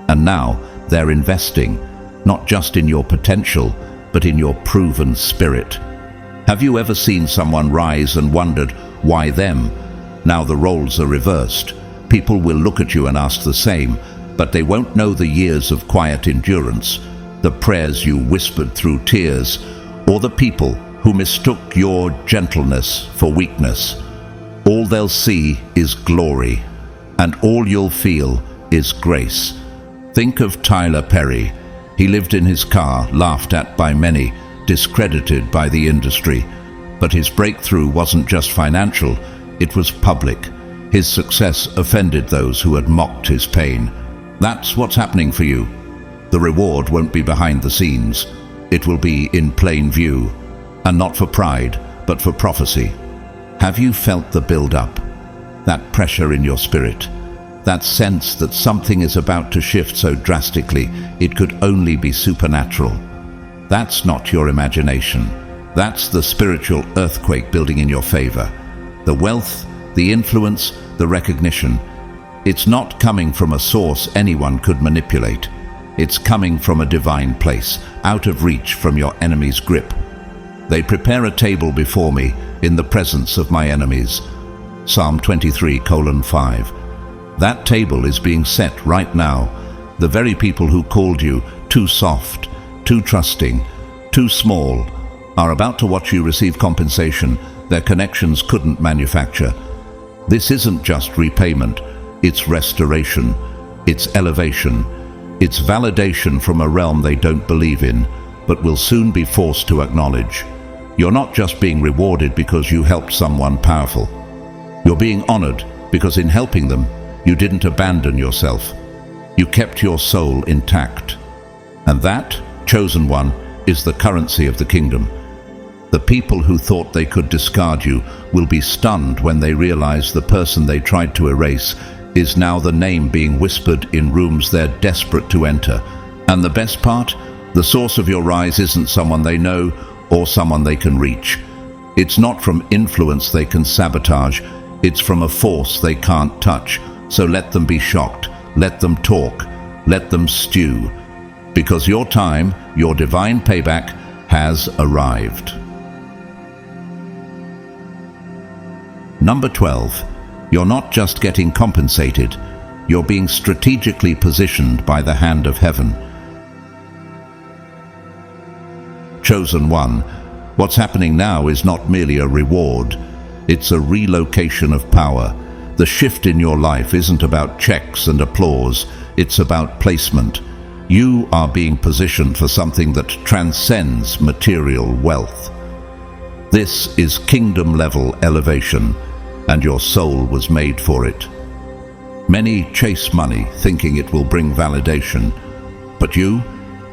And now they're investing, not just in your potential, but in your proven spirit. Have you ever seen someone rise and wondered, why them? Now the roles are reversed. People will look at you and ask the same, but they won't know the years of quiet endurance, the prayers you whispered through tears, or the people who mistook your gentleness for weakness. All they'll see is glory, and all you'll feel is grace. Think of Tyler Perry. He lived in his car, laughed at by many, discredited by the industry. But his breakthrough wasn't just financial, it was public. His success offended those who had mocked his pain. That's what's happening for you. The reward won't be behind the scenes. It will be in plain view, and not for pride, but for prophecy. Have you felt the build-up? That pressure in your spirit? That sense that something is about to shift so drastically it could only be supernatural? That's not your imagination. That's the spiritual earthquake building in your favor. The wealth, the influence, the recognition. It's not coming from a source anyone could manipulate. It's coming from a divine place, out of reach from your enemy's grip. They prepare a table before me in the presence of my enemies. Psalm 23:5. That table is being set right now. The very people who called you too soft, too trusting, too small, are about to watch you receive compensation their connections couldn't manufacture. This isn't just repayment, it's restoration, it's elevation. It's validation from a realm they don't believe in, but will soon be forced to acknowledge. You're not just being rewarded because you helped someone powerful. You're being honored because in helping them, you didn't abandon yourself. You kept your soul intact. And that, chosen one, is the currency of the kingdom. The people who thought they could discard you will be stunned when they realize the person they tried to erase is now the name being whispered in rooms they're desperate to enter. And the best part? The source of your rise isn't someone they know or someone they can reach. It's not from influence they can sabotage. It's from a force they can't touch. So let them be shocked. Let them talk. Let them stew. Because your time, your divine payback, has arrived. Number 12. You're not just getting compensated, you're being strategically positioned by the hand of heaven. Chosen one, what's happening now is not merely a reward, it's a relocation of power. The shift in your life isn't about checks and applause, it's about placement. You are being positioned for something that transcends material wealth. This is kingdom-level elevation, and your soul was made for it. Many chase money thinking it will bring validation, but you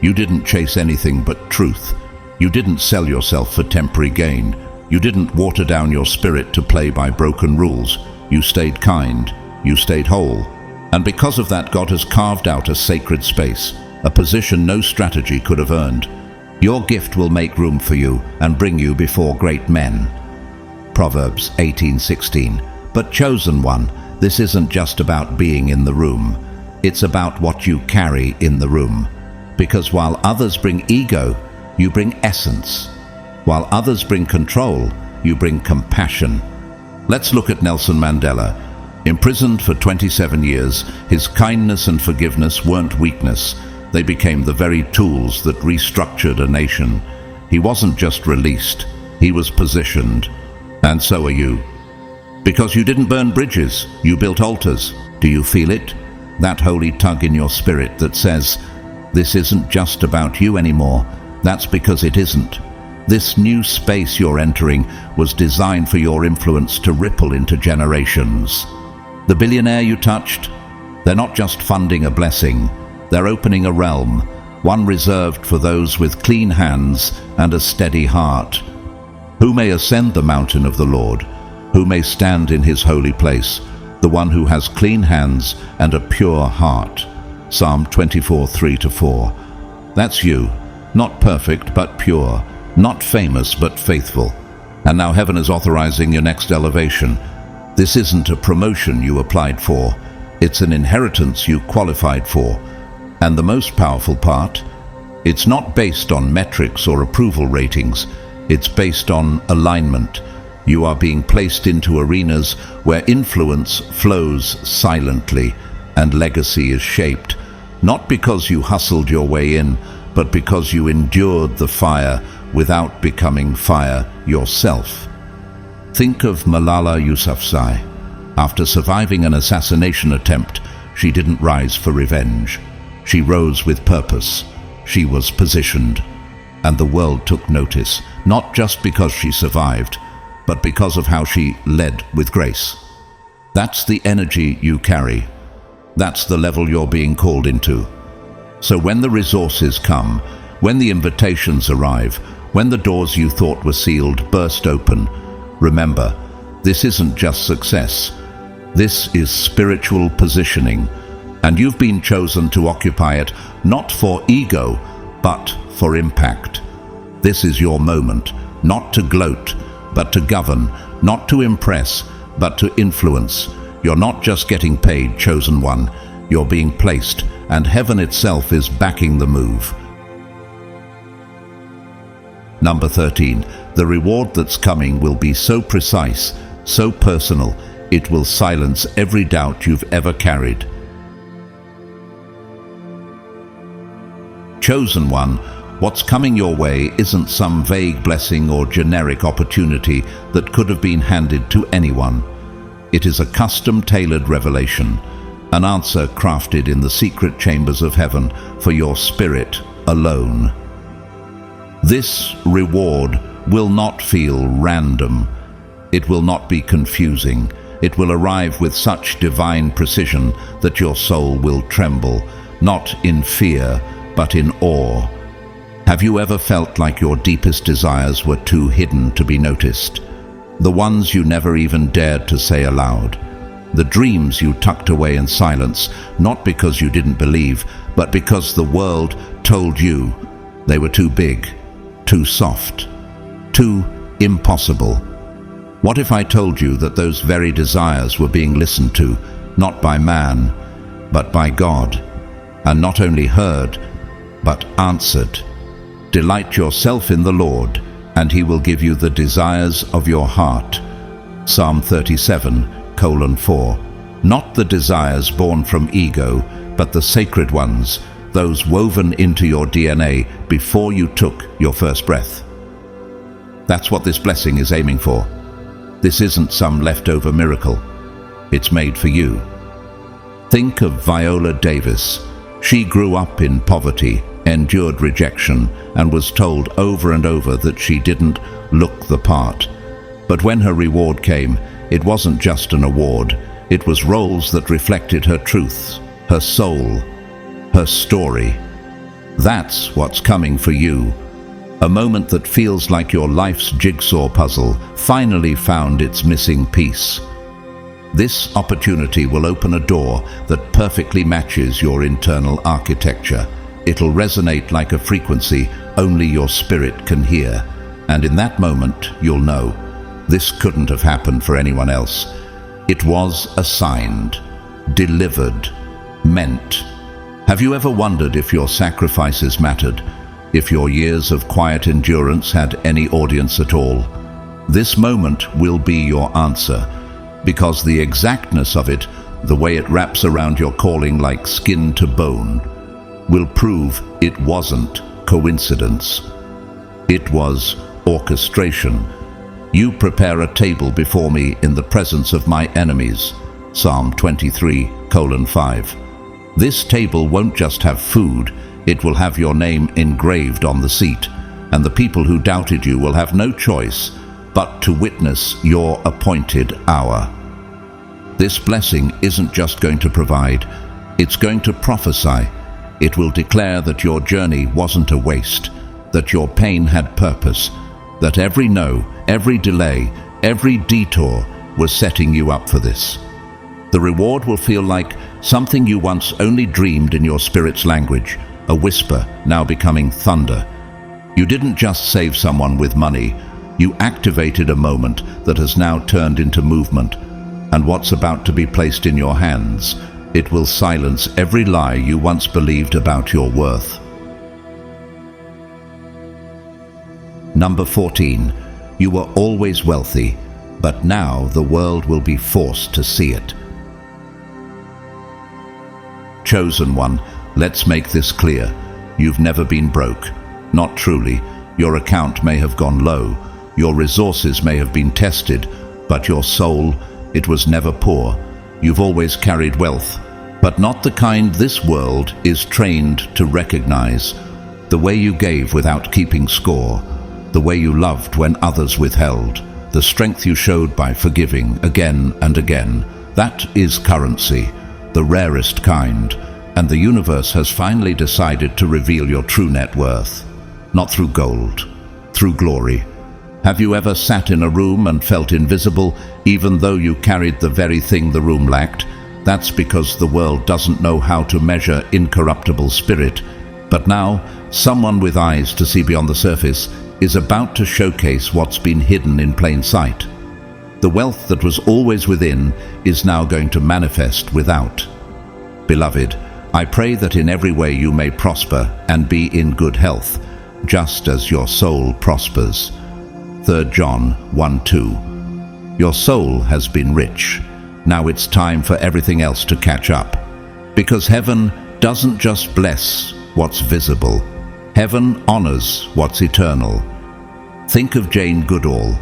didn't chase anything but truth. You didn't sell yourself for temporary gain. You didn't water down your spirit to play by broken rules. You stayed kind, you stayed whole. And because of that, God has carved out a sacred space, a position no strategy could have earned. Your gift will make room for you and bring you before great men. Proverbs 18:16. But chosen one, this isn't just about being in the room. It's about what you carry in the room. Because while others bring ego, you bring essence. While others bring control, you bring compassion. Let's look at Nelson Mandela. Imprisoned for 27 years, his kindness and forgiveness weren't weakness. They became the very tools that restructured a nation. He wasn't just released, he was positioned. And so are you. Because you didn't burn bridges, you built altars. Do you feel it? That holy tug in your spirit that says, this isn't just about you anymore. That's because it isn't. This new space you're entering was designed for your influence to ripple into generations. The billionaire you touched, they're not just funding a blessing, they're opening a realm, one reserved for those with clean hands and a steady heart. Who may ascend the mountain of the Lord? Who may stand in his holy place? The one who has clean hands and a pure heart. Psalm 24, 3-4. That's you, not perfect but pure, not famous but faithful. And now heaven is authorizing your next elevation. This isn't a promotion you applied for, it's an inheritance you qualified for. And the most powerful part, it's not based on metrics or approval ratings, it's based on alignment. You are being placed into arenas where influence flows silently and legacy is shaped, not because you hustled your way in, but because you endured the fire without becoming fire yourself. Think of Malala Yousafzai. After surviving an assassination attempt, she didn't rise for revenge. She rose with purpose. She was positioned. And the world took notice, not just because she survived, but because of how she led with grace. That's the energy you carry. That's the level you're being called into. So when the resources come, when the invitations arrive, when the doors you thought were sealed burst open, remember, this isn't just success. This is spiritual positioning, and you've been chosen to occupy it not for ego, but for impact. This is your moment, not to gloat, but to govern, not to impress, but to influence. You're not just getting paid, chosen one. You're being placed, and heaven itself is backing the move. Number 13. The reward that's coming will be so precise, so personal, it will silence every doubt you've ever carried. Chosen one, what's coming your way isn't some vague blessing or generic opportunity that could have been handed to anyone. It is a custom-tailored revelation, an answer crafted in the secret chambers of heaven for your spirit alone. This reward will not feel random. It will not be confusing. It will arrive with such divine precision that your soul will tremble, not in fear, but in awe. Have you ever felt like your deepest desires were too hidden to be noticed? The ones you never even dared to say aloud. The dreams you tucked away in silence, not because you didn't believe, but because the world told you they were too big, too soft, too impossible. What if I told you that those very desires were being listened to, not by man, but by God, and not only heard, but answered? Delight yourself in the Lord, and he will give you the desires of your heart. Psalm 37:4. Not the desires born from ego, but the sacred ones, those woven into your DNA before you took your first breath. That's what this blessing is aiming for. This isn't some leftover miracle. It's made for you. Think of Viola Davis. She grew up in poverty, endured rejection, and was told over and over that she didn't look the part. But when her reward came, it wasn't just an award. It was roles that reflected her truth, her soul, her story. That's what's coming for you. A moment that feels like your life's jigsaw puzzle finally found its missing piece. This opportunity will open a door that perfectly matches your internal architecture. It'll resonate like a frequency only your spirit can hear. And in that moment, you'll know, this couldn't have happened for anyone else. It was assigned, delivered, meant. Have you ever wondered if your sacrifices mattered, if your years of quiet endurance had any audience at all? This moment will be your answer, because the exactness of it, the way it wraps around your calling like skin to bone, will prove it wasn't coincidence. It was orchestration. You prepare a table before me in the presence of my enemies. Psalm 23:5. This table won't just have food, it will have your name engraved on the seat, and the people who doubted you will have no choice but to witness your appointed hour. This blessing isn't just going to provide, it's going to prophesy. It will declare that your journey wasn't a waste, that your pain had purpose, that every no, every delay, every detour was setting you up for this. The reward will feel like something you once only dreamed in your spirit's language, a whisper now becoming thunder. You didn't just save someone with money, you activated a moment that has now turned into movement, and what's about to be placed in your hands, it will silence every lie you once believed about your worth. Number 14. You were always wealthy, but now the world will be forced to see it. Chosen one, let's make this clear. You've never been broke. Not truly. Your account may have gone low, your resources may have been tested, but your soul, it was never poor. You've always carried wealth, but not the kind this world is trained to recognize. The way you gave without keeping score, the way you loved when others withheld, the strength you showed by forgiving again and again, that is currency, the rarest kind, and the universe has finally decided to reveal your true net worth. Not through gold, through glory. Have you ever sat in a room and felt invisible, even though you carried the very thing the room lacked? That's because the world doesn't know how to measure incorruptible spirit. But now, someone with eyes to see beyond the surface is about to showcase what's been hidden in plain sight. The wealth that was always within is now going to manifest without. Beloved, I pray that in every way you may prosper and be in good health, just as your soul prospers. 3 John 1:2. Your soul has been rich. Now it's time for everything else to catch up. Because heaven doesn't just bless what's visible. Heaven honors what's eternal. Think of Jane Goodall.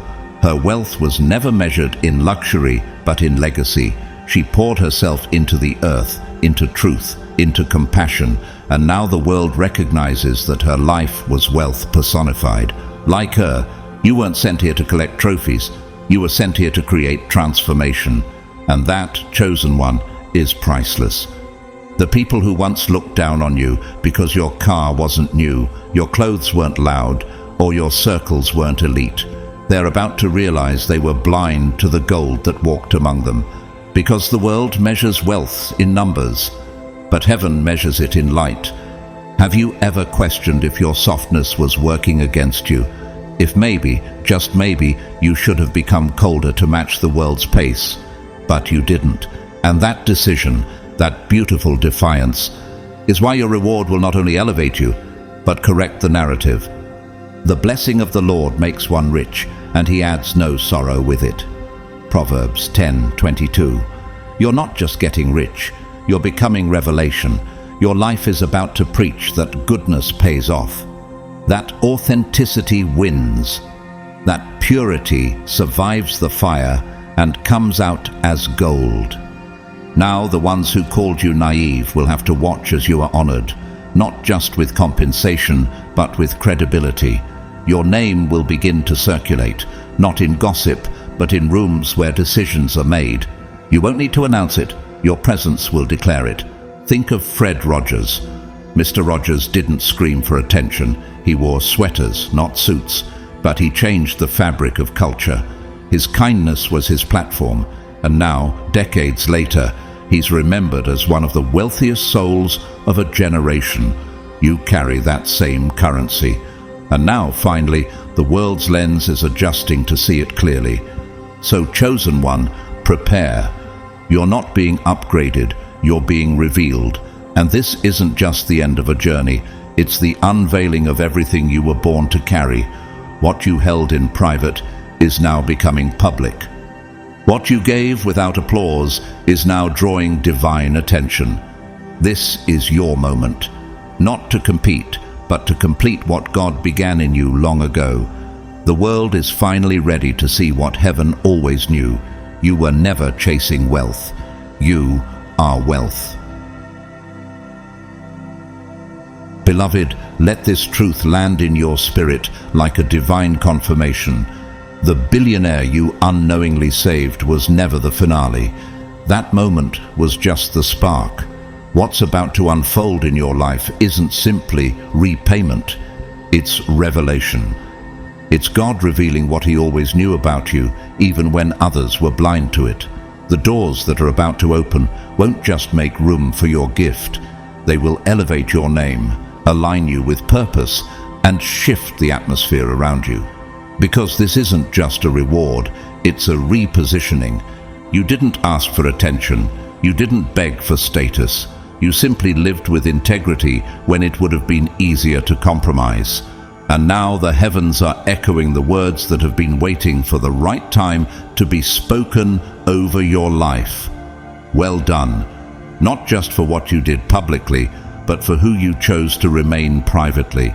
Her wealth was never measured in luxury, but in legacy. She poured herself into the earth, into truth, into compassion, and now the world recognizes that her life was wealth personified. Like her, you weren't sent here to collect trophies. You were sent here to create transformation. And that, chosen one, is priceless. The people who once looked down on you because your car wasn't new, your clothes weren't loud, or your circles weren't elite, they're about to realize they were blind to the gold that walked among them. Because the world measures wealth in numbers, but heaven measures it in light. Have you ever questioned if your softness was working against you? If maybe, just maybe, you should have become colder to match the world's pace, but you didn't. And that decision, that beautiful defiance, is why your reward will not only elevate you, but correct the narrative. The blessing of the Lord makes one rich, and he adds no sorrow with it. Proverbs 10:22. You're not just getting rich, you're becoming revelation. Your life is about to preach that goodness pays off. That authenticity wins. That purity survives the fire and comes out as gold. Now the ones who called you naive will have to watch as you are honored, not just with compensation, but with credibility. Your name will begin to circulate, not in gossip, but in rooms where decisions are made. You won't need to announce it, your presence will declare it. Think of Fred Rogers. Mr. Rogers didn't scream for attention. He wore sweaters, not suits, but he changed the fabric of culture. His kindness was his platform, and now, decades later, he's remembered as one of the wealthiest souls of a generation. You carry that same currency. And now, finally, the world's lens is adjusting to see it clearly. So, chosen one, prepare. You're not being upgraded, you're being revealed. And this isn't just the end of a journey, it's the unveiling of everything you were born to carry. What you held in private is now becoming public. What you gave without applause is now drawing divine attention. This is your moment, not to compete, but to complete what God began in you long ago. The world is finally ready to see what heaven always knew. You were never chasing wealth. You are wealth. Beloved, let this truth land in your spirit like a divine confirmation. The billionaire you unknowingly saved was never the finale. That moment was just the spark. What's about to unfold in your life isn't simply repayment, it's revelation. It's God revealing what He always knew about you, even when others were blind to it. The doors that are about to open won't just make room for your gift. They will elevate your name, align you with purpose, and shift the atmosphere around you. Because this isn't just a reward, it's a repositioning. You didn't ask for attention, you didn't beg for status. You simply lived with integrity when it would have been easier to compromise. And now the heavens are echoing the words that have been waiting for the right time to be spoken over your life. Well done, not just for what you did publicly, but for who you chose to remain privately.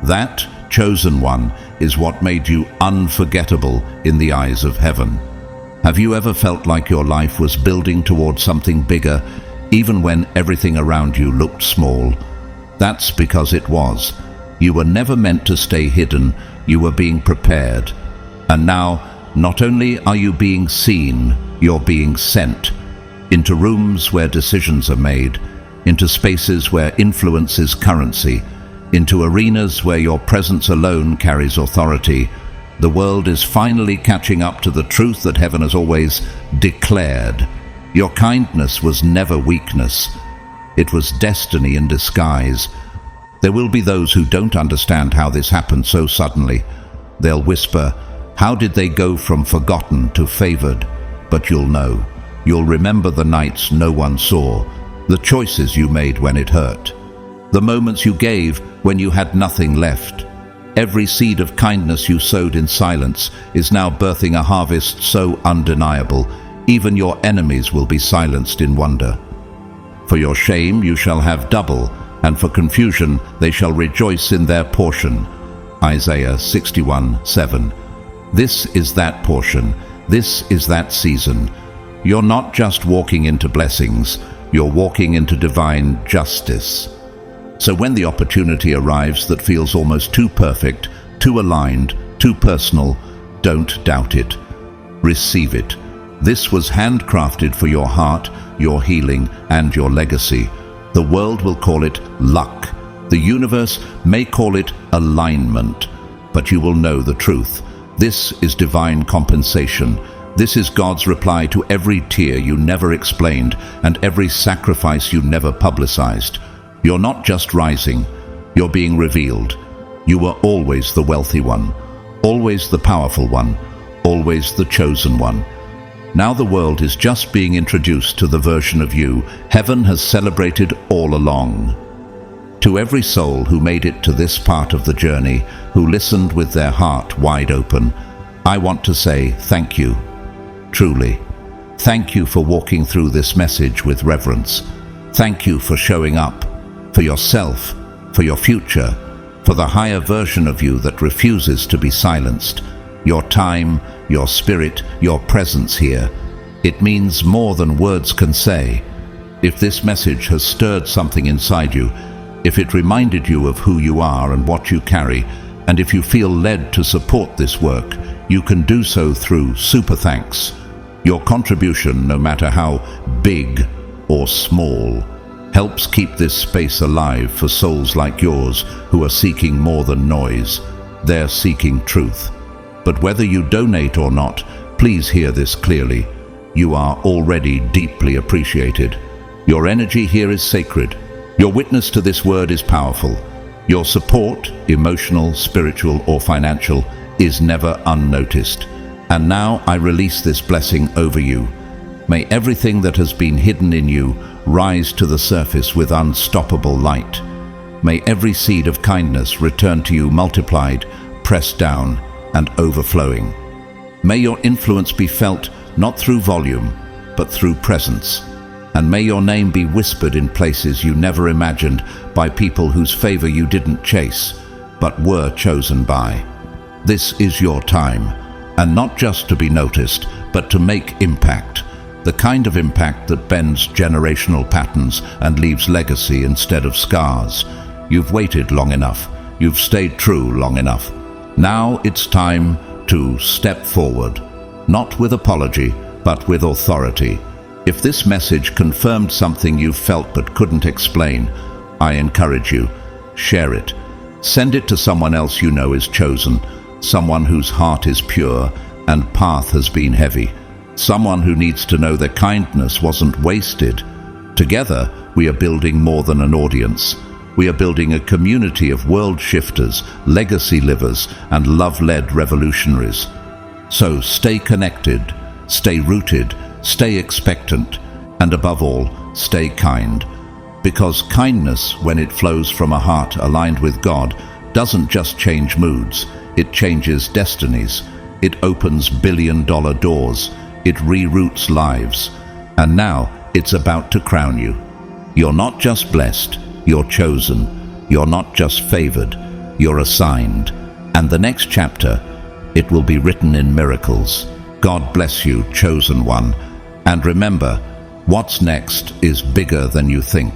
That chosen one is what made you unforgettable in the eyes of heaven. Have you ever felt like your life was building towards something bigger, even when everything around you looked small? That's because it was. You were never meant to stay hidden, you were being prepared. And now, not only are you being seen, you're being sent into rooms where decisions are made, into spaces where influence is currency, into arenas where your presence alone carries authority. The world is finally catching up to the truth that heaven has always declared. Your kindness was never weakness. It was destiny in disguise. There will be those who don't understand how this happened so suddenly. They'll whisper, "How did they go from forgotten to favored?" But you'll know. You'll remember the nights no one saw, the choices you made when it hurt, the moments you gave when you had nothing left. Every seed of kindness you sowed in silence is now birthing a harvest so undeniable, even your enemies will be silenced in wonder. For your shame you shall have double, and for confusion they shall rejoice in their portion. Isaiah 61:7. This is that portion. This is that season. You're not just walking into blessings, you're walking into divine justice. So when the opportunity arrives that feels almost too perfect, too aligned, too personal, don't doubt it. Receive it. This was handcrafted for your heart, your healing, and your legacy. The world will call it luck. The universe may call it alignment. But you will know the truth. This is divine compensation. This is God's reply to every tear you never explained and every sacrifice you never publicized. You're not just rising, you're being revealed. You were always the wealthy one, always the powerful one, always the chosen one. Now the world is just being introduced to the version of you heaven has celebrated all along. To every soul who made it to this part of the journey, who listened with their heart wide open, I want to say thank you. Truly, thank you for walking through this message with reverence. Thank you for showing up, for yourself, for your future, for the higher version of you that refuses to be silenced. Your time, your spirit, your presence here. It means more than words can say. If this message has stirred something inside you, if it reminded you of who you are and what you carry, and if you feel led to support this work, you can do so through Super Thanks. Your contribution, no matter how big or small, helps keep this space alive for souls like yours who are seeking more than noise. They're seeking truth. But whether you donate or not, please hear this clearly. You are already deeply appreciated. Your energy here is sacred. Your witness to this word is powerful. Your support, emotional, spiritual, or financial, is never unnoticed. And now I release this blessing over you. May everything that has been hidden in you rise to the surface with unstoppable light. May every seed of kindness return to you multiplied, pressed down, and overflowing. May your influence be felt not through volume, but through presence. And may your name be whispered in places you never imagined by people whose favor you didn't chase, but were chosen by. This is your time, and not just to be noticed, but to make impact. The kind of impact that bends generational patterns and leaves legacy instead of scars. You've waited long enough. You've stayed true long enough. Now it's time to step forward, not with apology, but with authority. If this message confirmed something you felt but couldn't explain, I encourage you, share it. Send it to someone else you know is chosen, someone whose heart is pure and path has been heavy, someone who needs to know their kindness wasn't wasted. Together, we are building more than an audience. We are building a community of world shifters, legacy livers, and love-led revolutionaries. So stay connected, stay rooted, stay expectant, and above all, stay kind. Because kindness, when it flows from a heart aligned with God, doesn't just change moods, it changes destinies. It opens billion-dollar doors. It reroutes lives. And now, it's about to crown you. You're not just blessed, you're chosen. You're not just favored, you're assigned. And the next chapter, it will be written in miracles. God bless you, chosen one. And remember, what's next is bigger than you think.